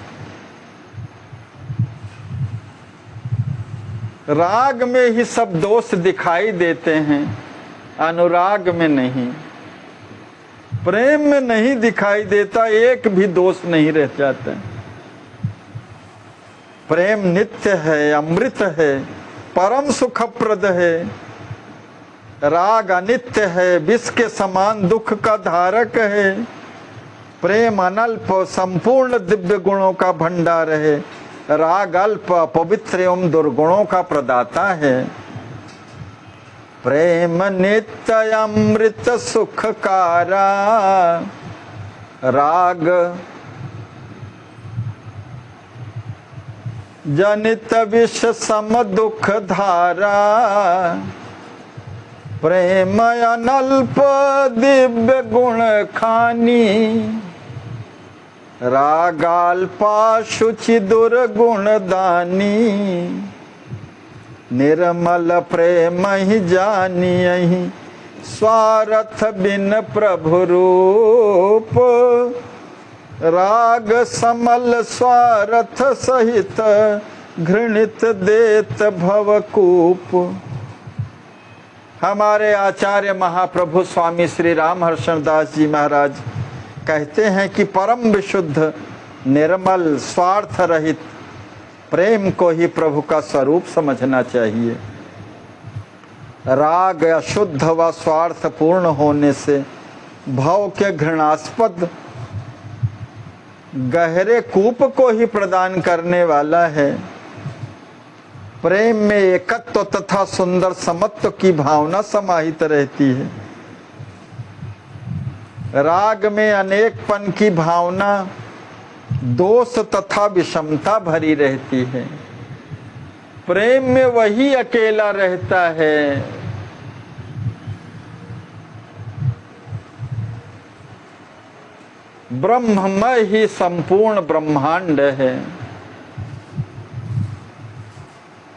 राग में ही सब दोष दिखाई देते हैं, अनुराग में नहीं। प्रेम में नहीं दिखाई देता, एक भी दोष नहीं रह जाता। प्रेम नित्य है, अमृत है, परम सुखप्रद है। राग अनित्य है, विष के समान दुख का धारक है। प्रेम अनल्प, संपूर्ण दिव्य गुणों का भंडार है। राग अल्प, पवित्र एवं दुर्गुणों का प्रदाता है। प्रेम नित्य अमृत सुखकारा, राग जनित विष सम दुख धारा। प्रेम अनल्प दिव्य गुण खानी, रागाल्पा शुचि दुर्गुण दानी। निर्मल प्रेम ही जानियहि, स्वार्थ बिन प्रभु रूप। राग समल स्वार्थ सहित, घृणित देत भवकूप। हमारे आचार्य महाप्रभु स्वामी श्री रामहर्षण दास जी महाराज कहते हैं कि परम विशुद्ध, निर्मल, स्वार्थ रहित प्रेम को ही प्रभु का स्वरूप समझना चाहिए। राग अशुद्ध व स्वार्थपूर्ण होने से भव के घृणास्पद गहरे कूप को ही प्रदान करने वाला है। प्रेम में एकत्व तथा सुंदर समत्व की भावना समाहित रहती है। राग में अनेकपन की भावना दोष तथा विषमता भरी रहती है। प्रेम में वही अकेला रहता है। ब्रह्ममय ही संपूर्ण ब्रह्मांड है।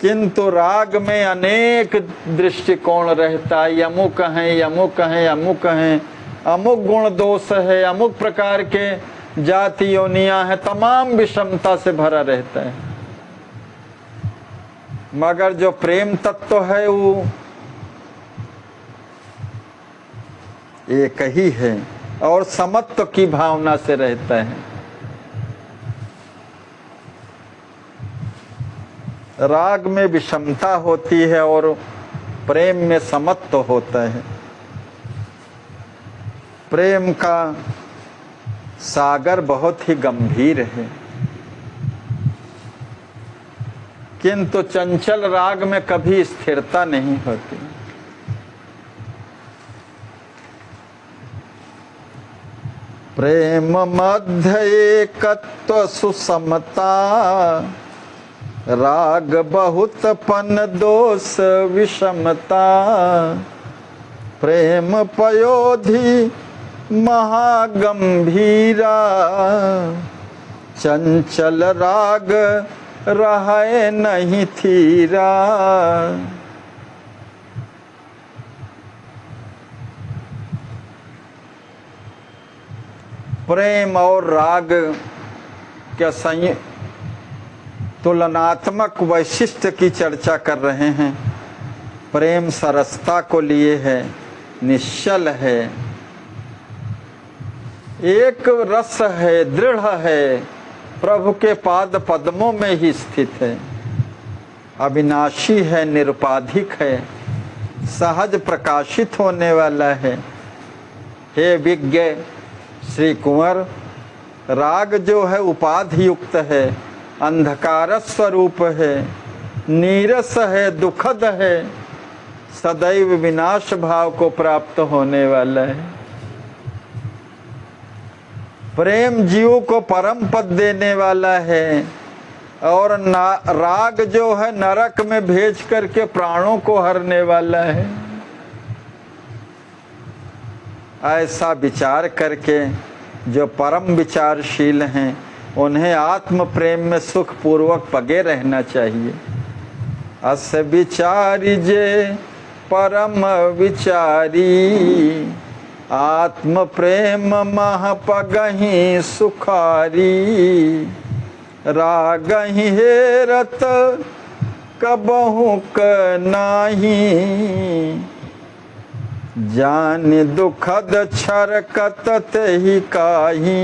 किंतु राग में अनेक दृष्टिकोण रहता है। अमुक हैं, अमुक हैं, अमुक हैं, अमुक गुण दोष है, अमुक प्रकार के जाति योनियां हैं, तमाम विषमता से भरा रहता है। मगर जो प्रेम तत्व है वो एक ही है और समत्व की भावना से रहता है। राग में विषमता होती है और प्रेम में समत्व होता है। प्रेम का सागर बहुत ही गंभीर है, किंतु चंचल राग में कभी स्थिरता नहीं होती। प्रेम मध्य एकत्व सुसमता, राग बहुत पन दोष विषमता। प्रेम पयोधि महागंभीरा, चंचल राग रहे नहीं थीरा। प्रेम और राग के तुलनात्मक वैशिष्ट्य की चर्चा कर रहे हैं। प्रेम सरसता को लिए है, निश्चल है, एक रस है, दृढ़ है, प्रभु के पाद पद्मों में ही स्थित है, अविनाशी है, निरुपाधिक है, सहज प्रकाशित होने वाला है। हे विज्ञ श्री कुंवर, राग जो है उपाधि युक्त है, अंधकार स्वरूप है, नीरस है, दुखद है, सदैव विनाश भाव को प्राप्त होने वाला है। प्रेम जीव को परम पद देने वाला है और राग जो है नरक में भेज करके प्राणों को हरने वाला है। ऐसा विचार करके जो परम विचारशील हैं उन्हें आत्म प्रेम में सुख पूर्वक पगे रहना चाहिए। अस विचारी जे परम विचारी, आत्म प्रेम मह पगहि सुखारी। रागहि हेरत कबहु क नाही, जान दुखद छरकत तेहि काहि।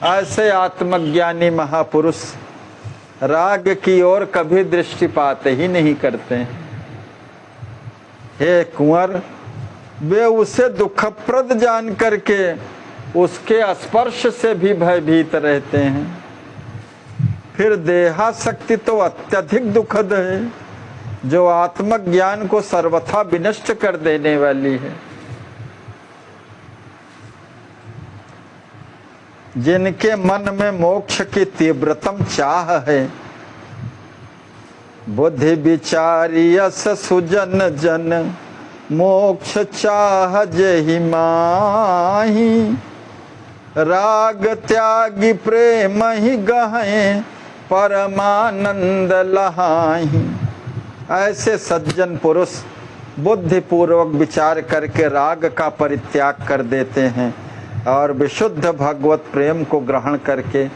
ऐसे आत्मज्ञानी महापुरुष राग की ओर कभी दृष्टिपात ही नहीं करते हैं। हे कुंवर, वे उसे दुखप्रद जान करके उसके स्पर्श से भी भयभीत रहते हैं। फिर देहासक्ति तो अत्यधिक दुखद है, जो आत्मज्ञान को सर्वथा विनष्ट कर देने वाली है। जिनके मन में मोक्ष की तीव्रतम चाह है, बुद्धि विचारी अस सुजन जन, मोक्ष चाह जेहि माही। राग त्यागी प्रेम ही गहें, परमानंद लहाही। ऐसे सज्जन पुरुष बुद्धिपूर्वक विचार करके राग का परित्याग कर देते हैं और विशुद्ध भगवत प्रेम को ग्रहण करके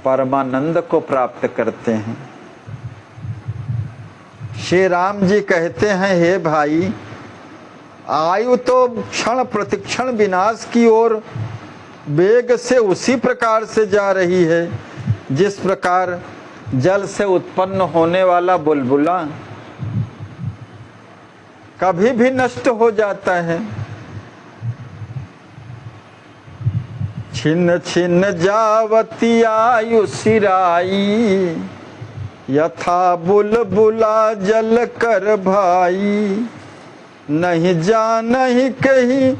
परमानंद को प्राप्त करते हैं। श्री राम जी कहते हैं, हे भाई, आयु तो क्षण प्रतिक्षण विनाश की ओर वेग से उसी प्रकार से जा रही है जिस प्रकार जल से उत्पन्न होने वाला बुलबुला कभी भी नष्ट हो जाता है। छिन्न छिन्न जावती आयु सिराई, यथा बुलबुला जल कर भाई। नहीं जानहि कही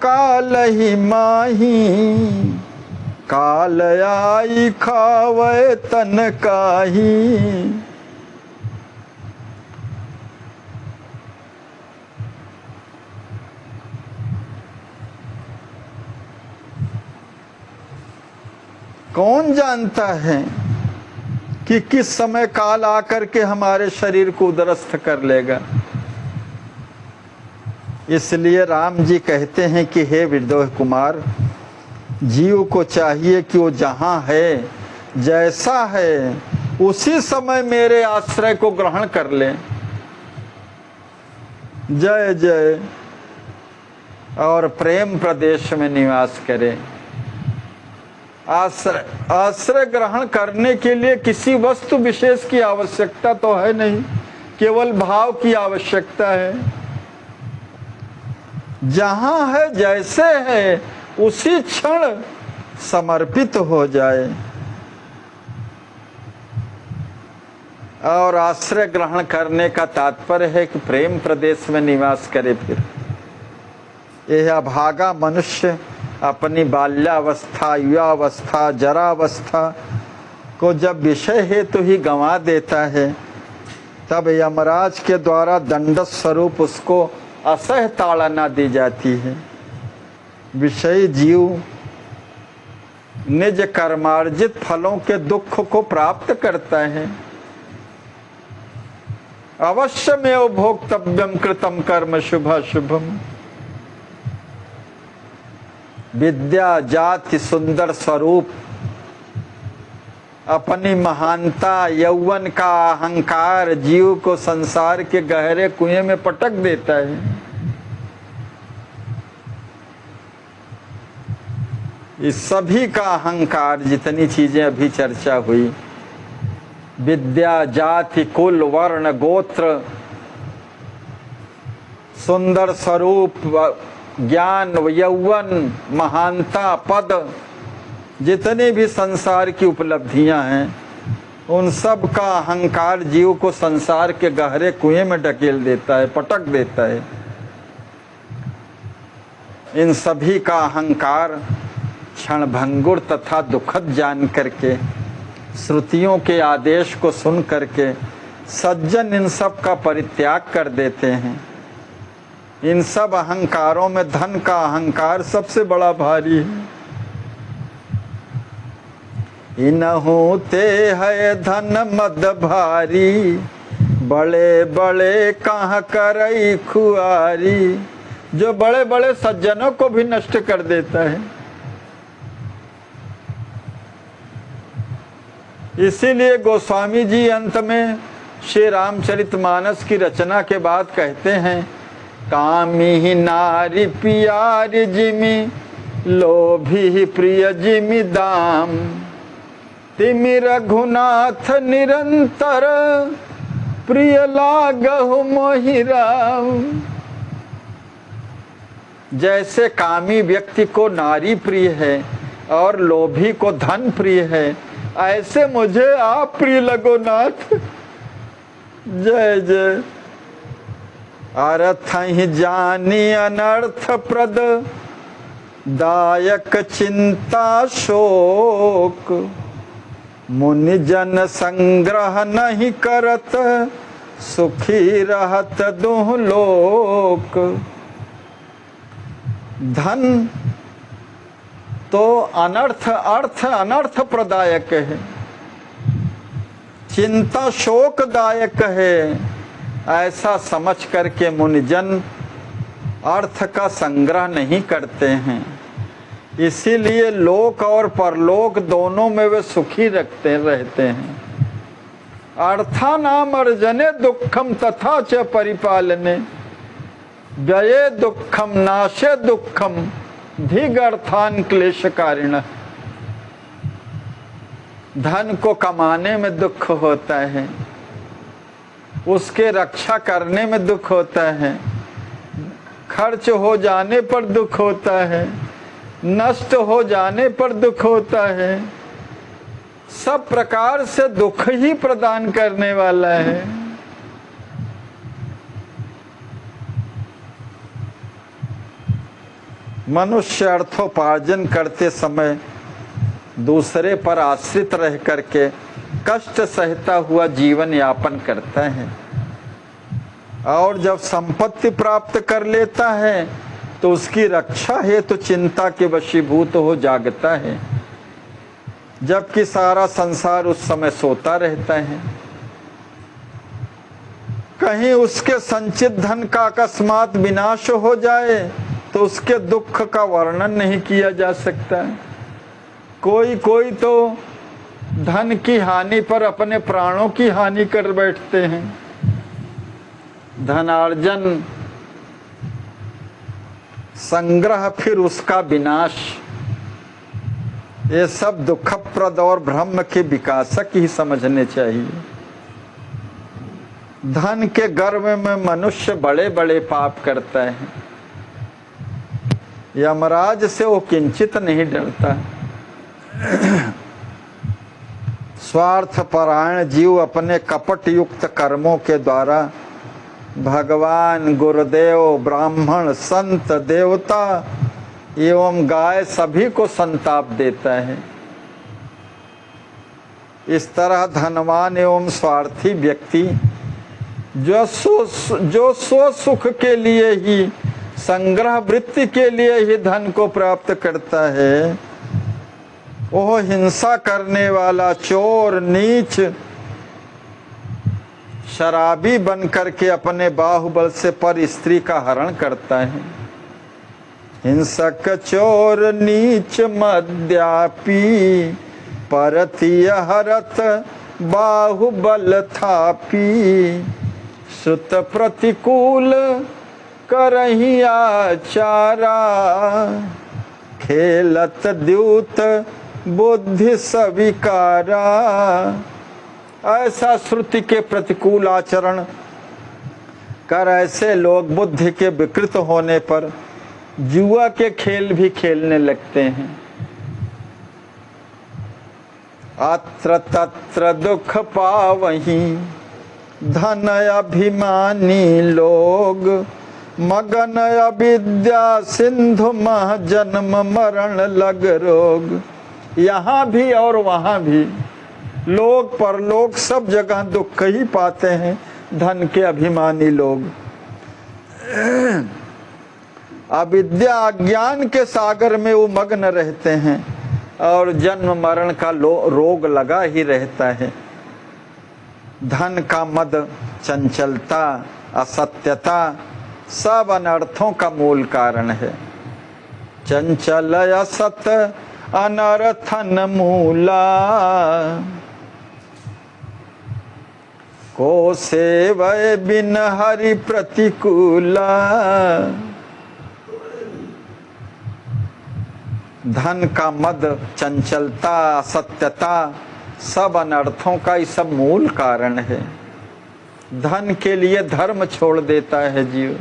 काल ही माही, काल आई खावे तन काही। कौन जानता है कि किस समय काल आकर के हमारे शरीर को उद्रस्त कर लेगा। इसलिए राम जी कहते हैं कि हे विद्रोह कुमार, जीव को चाहिए कि वो जहाँ है, जैसा है, उसी समय मेरे आश्रय को ग्रहण कर ले। जय जय और प्रेम प्रदेश में निवास करे। आश्रय ग्रहण करने के लिए किसी वस्तु विशेष की आवश्यकता तो है नहीं, केवल भाव की आवश्यकता है। जहाँ है, जैसे है, उसी क्षण समर्पित हो जाए और आश्रय ग्रहण करने का तात्पर्य है कि प्रेम प्रदेश में निवास करे। फिर यह अभागा मनुष्य अपनी बाल्यावस्था, युवावस्था, जरावस्था को जब विषय हेतु ही गंवा देता है, तब यमराज के द्वारा दंड स्वरूप उसको असह ताड़ना दी जाती है। विषय जीव निज कर्मार्जित फलों के दुख को प्राप्त करता है। अवश्यमेव भोक्तव्यम कृतम कर्म शुभाशुभम। विद्या जाति सुंदर स्वरूप, अपनी महानता, यौवन का अहंकार जीव को संसार के गहरे कुएं में पटक देता है। इस सभी का अहंकार, जितनी चीजें अभी चर्चा हुई, विद्या जाति कुल वर्ण गोत्र, सुंदर स्वरूप, ज्ञान, यौवन, महानता, पद, जितने भी संसार की उपलब्धियां हैं, उन सब का अहंकार जीव को संसार के गहरे कुएं में ढकेल देता है, पटक देता है। इन सभी का अहंकार क्षणभंगुर तथा दुखद जान करके, श्रुतियों के आदेश को सुन करके सज्जन इन सब का परित्याग कर देते हैं। इन सब अहंकारों में धन का अहंकार सबसे बड़ा भारी है। इनहु ते है धन मद भारी, बड़े बड़े कहाँ करई खुआरी। जो बड़े बड़े सज्जनों को भी नष्ट कर देता है। इसीलिए गोस्वामी जी अंत में श्री रामचरितमानस की रचना के बाद कहते हैं, कामी नारी प्यारी जिमि, लोभी प्रिय जिमि दाम। तिमि रघुनाथ निरंतर, प्रिय लागहु मोहि राम। जैसे कामी व्यक्ति को नारी प्रिय है और लोभी को धन प्रिय है, ऐसे मुझे आप प्रिय लगो नाथ। जय जय। अर्थ ही जानी अनर्थ प्रद, दायक चिंता शोक। मुनि जन संग्रह नहीं करत, सुखी रहत दुह लोक। धन तो अर्थ अनर्थ प्रदायक है, चिंता शोकदायक है। ऐसा समझ करके मुनिजन अर्थ का संग्रह नहीं करते हैं। इसीलिए लोक और परलोक दोनों में वे सुखी रहते हैं। अर्थानाम अर्जने दुखम तथा च परिपालने, व्यये दुखम नाशे दुखम, धिगर्थान क्लेशकारिण। धन को कमाने में दुख होता है, उसके रक्षा करने में दुख होता है, खर्च हो जाने पर दुख होता है, नष्ट हो जाने पर दुख होता है। सब प्रकार से दुख ही प्रदान करने वाला है। मनुष्य अर्थोपार्जन करते समय दूसरे पर आश्रित रह करके कष्ट सहता हुआ जीवन यापन करता है, और जब संपत्ति प्राप्त कर लेता है तो उसकी रक्षा हेतु चिंता के वशीभूत हो जागता है, जबकि सारा संसार उस समय सोता रहता है। कहीं उसके संचित धन का अकस्मात विनाश हो जाए तो उसके दुख का वर्णन नहीं किया जा सकता। कोई कोई तो धन की हानि पर अपने प्राणों की हानि कर बैठते हैं। धनार्जन, संग्रह, फिर उसका विनाश, ये सब दुखप्रद और ब्रह्म के विकासक ही समझने चाहिए। धन के गर्व में मनुष्य बड़े बड़े पाप करता है, यमराज से वो किंचित नहीं डरता। स्वार्थपरायण जीव अपने कपट युक्त कर्मों के द्वारा भगवान, गुरुदेव, ब्राह्मण, संत, देवता एवं गाय सभी को संताप देता है। इस तरह धनवान एवं स्वार्थी व्यक्ति जो स्व सुख के लिए ही, संग्रह वृत्ति के लिए ही धन को प्राप्त करता है, वह हिंसा करने वाला, चोर, नीच, शराबी बन करके अपने बाहुबल से पर स्त्री का हरण करता है। हिंसक, चोर, नीच, मद्यापी, परतीय हरत बाहुबल थापी, सुत प्रतिकूल करही आचारा, खेलत द्यूत बुद्धि सविकारा। ऐसा श्रुति के प्रतिकूल आचरण कर ऐसे लोग बुद्धि के विकृत होने पर जुआ के खेल भी खेलने लगते हैं। अत्र तत्र दुख पावहीं धन अभिमानी लोग, मगन अविद्या सिंधु मह जन्म मरण लग रोग। यहाँ भी और वहाँ भी, लोक परलोक सब जगह दुख ही पाते हैं धन के अभिमानी लोग। अविद्या, अज्ञान के सागर में वो मग्न रहते हैं और जन्म मरण का रोग लगा ही रहता है। धन का मद, चंचलता, असत्यता सब अनर्थों का मूल कारण है। चंचल असत अनर्थन मूला, को सेवय बिन हरि प्रतिकूला। धन का मद, चंचलता, असत्यता सब अनर्थों का ही सब मूल कारण है। धन के लिए धर्म छोड़ देता है जीव।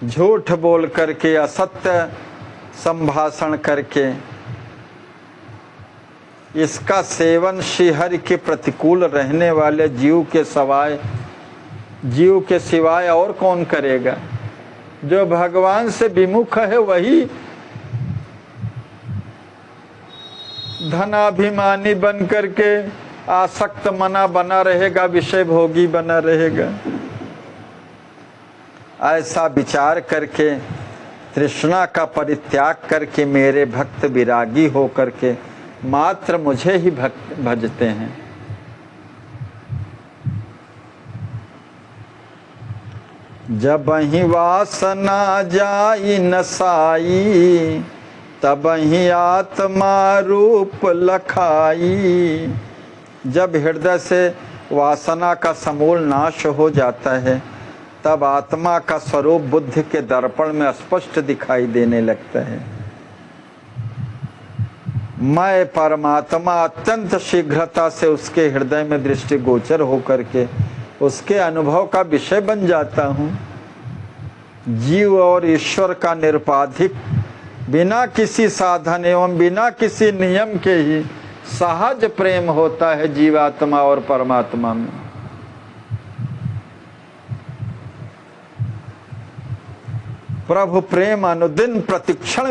झूठ बोल करके, असत्य संभाषण करके इसका सेवन श्रीहरि के प्रतिकूल रहने वाले जीव के सिवाय और कौन करेगा? जो भगवान से विमुख है वही धनाभिमानी बन करके आसक्त मना बना रहेगा, विषय भोगी बना रहेगा। ऐसा विचार करके, तृष्णा का परित्याग करके मेरे भक्त विरागी हो करके मात्र मुझे ही भजते हैं। जब ही वासना जाई नसाई, तब ही आत्मा रूप लखाई। जब हृदय से वासना का समूल नाश हो जाता है तब आत्मा का स्वरूप बुद्धि के दर्पण में स्पष्ट दिखाई देने लगता है। मैं परमात्मा अत्यंत शीघ्रता से उसके हृदय में दृष्टिगोचर होकर के उसके अनुभव का विषय बन जाता हूँ। जीव और ईश्वर का निरुपाधिक, बिना किसी साधन एवं बिना किसी नियम के ही सहज प्रेम होता है जीवात्मा और परमात्मा में। प्रभु प्रेम अनुदिन प्रतिक्षण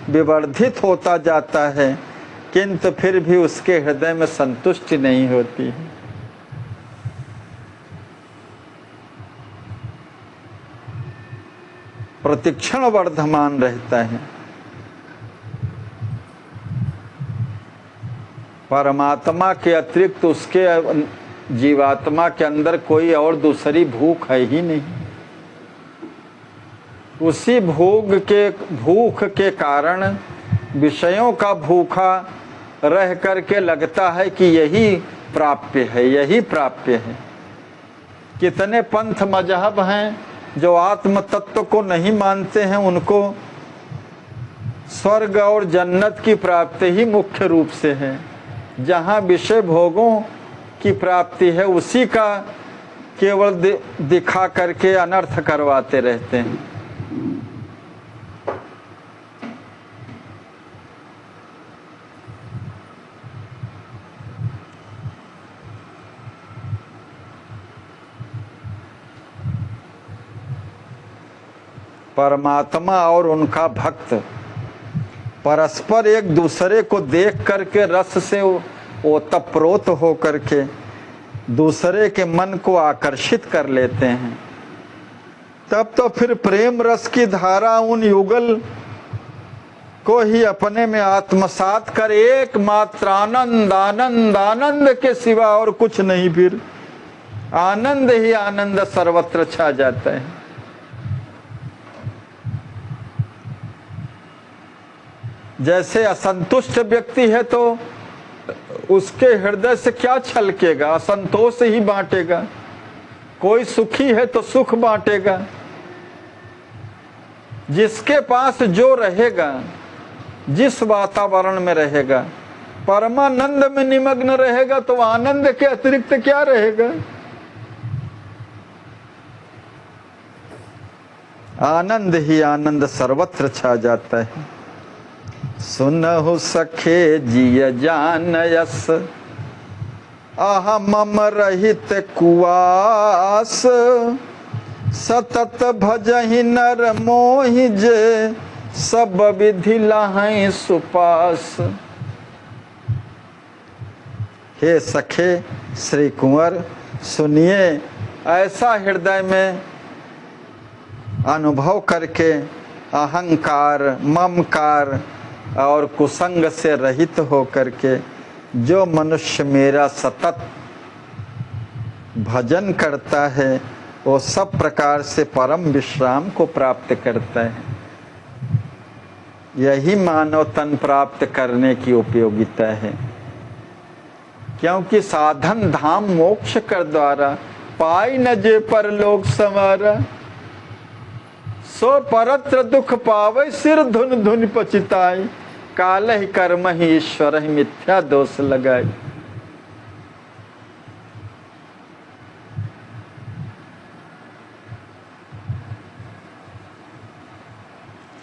विवर्धित होता जाता है, किंतु फिर भी उसके हृदय में संतुष्टि नहीं होती है। प्रतिक्षण वर्धमान रहता है। परमात्मा के अतिरिक्त उसके जीवात्मा के अंदर कोई और दूसरी भूख है ही नहीं। उसी भूख के कारण विषयों का भूखा रह करके लगता है कि यही प्राप्य है, यही प्राप्य है। कितने पंथ मजहब हैं जो आत्म तत्व को नहीं मानते हैं, उनको स्वर्ग और जन्नत की प्राप्ति ही मुख्य रूप से है। जहाँ विषय भोगों की प्राप्ति है उसी का केवल दिखा करके अनर्थ करवाते रहते हैं। परमात्मा और उनका भक्त परस्पर एक दूसरे को देख करके रस से ओतप्रोत हो करके दूसरे के मन को आकर्षित कर लेते हैं। तब तो फिर प्रेम रस की धारा उन युगल को ही अपने में आत्मसात कर एकमात्र आनंद आनंद आनंद के सिवा और कुछ नहीं, फिर आनंद ही आनंद सर्वत्र छा जाता है। जैसे असंतुष्ट व्यक्ति है तो उसके हृदय से क्या छलकेगा, असंतोष ही बांटेगा। कोई सुखी है तो सुख बांटेगा। जिसके पास जो रहेगा, जिस वातावरण में रहेगा, परमानंद में निमग्न रहेगा तो आनंद के अतिरिक्त क्या रहेगा। आनंद ही आनंद सर्वत्र छा जाता है। सुनहु सखे जिय जान यस, आह मम रहित कुआस, सतत भजहि नर मोहि जे, सब विधि लाहै सुपास। हे सखे श्री कुंवर, सुनिए, ऐसा हृदय में अनुभव करके अहंकार, ममकार और कुसंग से रहित हो करके जो मनुष्य मेरा सतत भजन करता है वो सब प्रकार से परम विश्राम को प्राप्त करता है। यही मानव तन प्राप्त करने की उपयोगिता है, क्योंकि साधन धाम मोक्ष कर द्वारा, पाई न जे परलोक समारा, सो परत्र दुख पावे सिर धुन धुन पचिताई, काल ही कर्म ही ईश्वर ही मिथ्या दोष लगाई।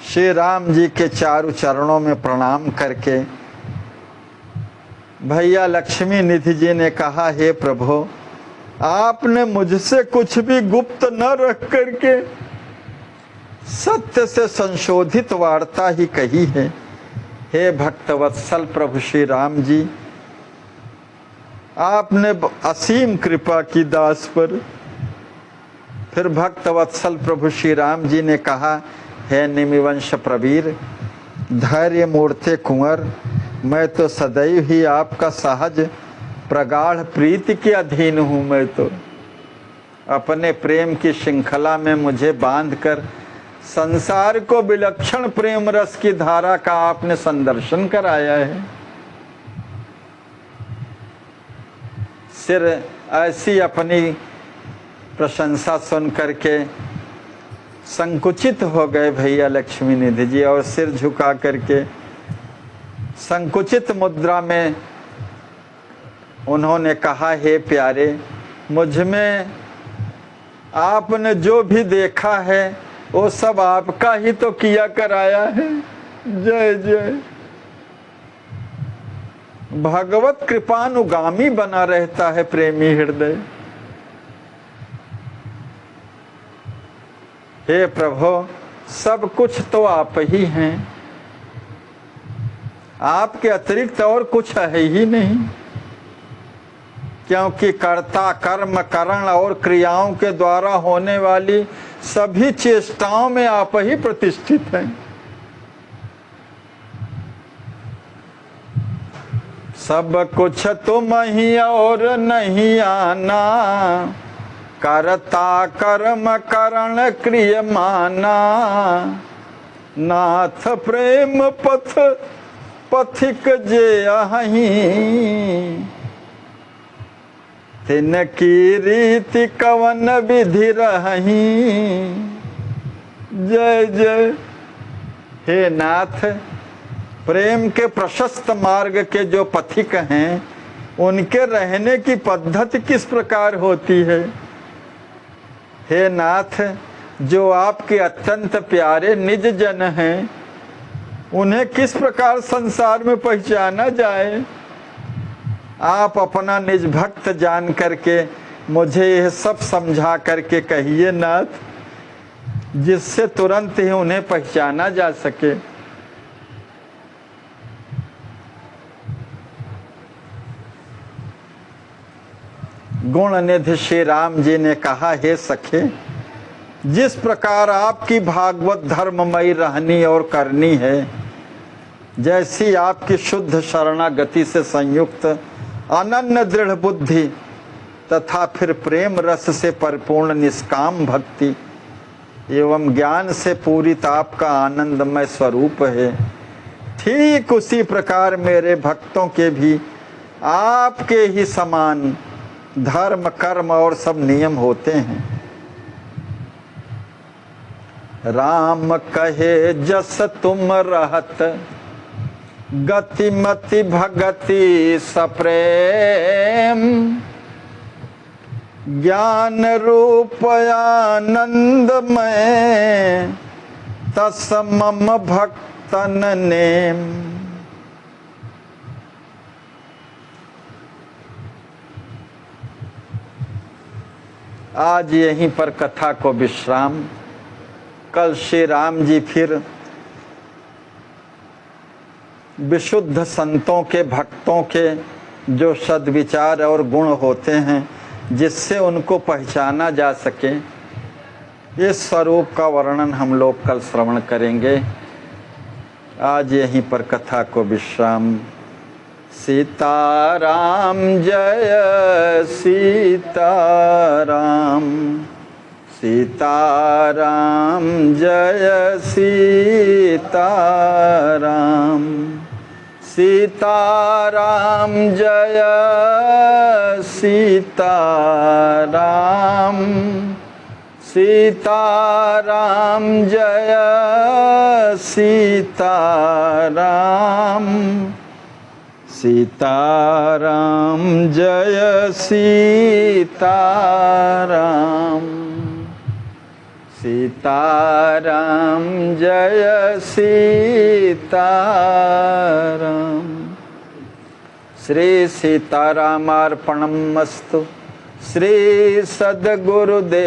श्री राम जी के चारों चरणों में प्रणाम करके भैया लक्ष्मी निधि जी ने कहा, हे प्रभु, आपने मुझसे कुछ भी गुप्त न रख करके सत्य से संशोधित वार्ता ही कही है। हे भक्तवत्सल प्रभु श्री राम जी, आपने असीम कृपा की दास पर। फिर भक्तवत्सल प्रभु श्री राम जी ने कहा, हे निमिवंश प्रवीर, धैर्य मूर्ते कुंवर, मैं तो सदैव ही आपका सहज प्रगाढ़ प्रीति के अधीन हूँ। मैं तो अपने प्रेम की श्रृंखला में मुझे बांधकर संसार को विलक्षण प्रेम रस की धारा का आपने संदर्शन कराया है। सिर ऐसी अपनी प्रशंसा सुन करके संकुचित हो गए भैया लक्ष्मी निधि जी, और सिर झुका करके संकुचित मुद्रा में उन्होंने कहा, हे प्यारे, मुझ में आपने जो भी देखा है वो सब आपका ही तो किया कराया है। जय जय। भगवत कृपानुगामी बना रहता है प्रेमी हृदय। हे प्रभु, सब कुछ तो आप ही हैं, आपके अतिरिक्त और कुछ है ही नहीं, क्योंकि कर्ता, कर्म, करण और क्रियाओं के द्वारा होने वाली सभी चेष्टाओं में आप ही प्रतिष्ठित हैं। सब कुछ तुम ही और नहीं आना, करता कर्म करण क्रियमाना, नाथ प्रेम पथ पथिक जे अहीं, तिन की रीति कवन विधि रहीं। जय जय। हे नाथ, प्रेम के प्रशस्त मार्ग के जो पथिक हैं उनके रहने की पद्धति किस प्रकार होती है। हे नाथ, जो आपके अत्यंत प्यारे निज जन हैं उन्हें किस प्रकार संसार में पहचाना जाए। आप अपना निज भक्त जान करके मुझे यह सब समझा करके कहिए नाथ, जिससे तुरंत ही उन्हें पहचाना जा सके। गुणनिधि श्री राम जी ने कहा, हे सखे, जिस प्रकार आपकी भागवत धर्ममयी रहनी और करनी है, जैसी आपकी शुद्ध शरणागति से संयुक्त अनन्य दृढ़ बुद्धि तथा फिर प्रेम रस से परिपूर्ण निष्काम भक्ति एवं ज्ञान से पूरित आपका आनंदमय स्वरूप है, ठीक उसी प्रकार मेरे भक्तों के भी आपके ही समान धर्म, कर्म और सब नियम होते हैं। राम कहे जस तुम रहत, गति मति भगति सप्रेम, ज्ञान रूप आनंद में तस मम भक्तन नेम। आज यहीं पर कथा को विश्राम। कल श्री राम जी फिर विशुद्ध संतों के, भक्तों के जो सद्विचार और गुण होते हैं जिससे उनको पहचाना जा सके, इस स्वरूप का वर्णन हम लोग कल श्रवण करेंगे। आज यहीं पर कथा को विश्राम। सीताराम जय सीताराम, सीताराम जय सीताराम, सीताराम जय सीताराम, सीताराम जय सीताराम, सीताराम जय सीताराम, सीताराम जय सीताराम। श्री सीतारामार्पणमस्तु। श्री सद्गुरुदेवार्पणम्।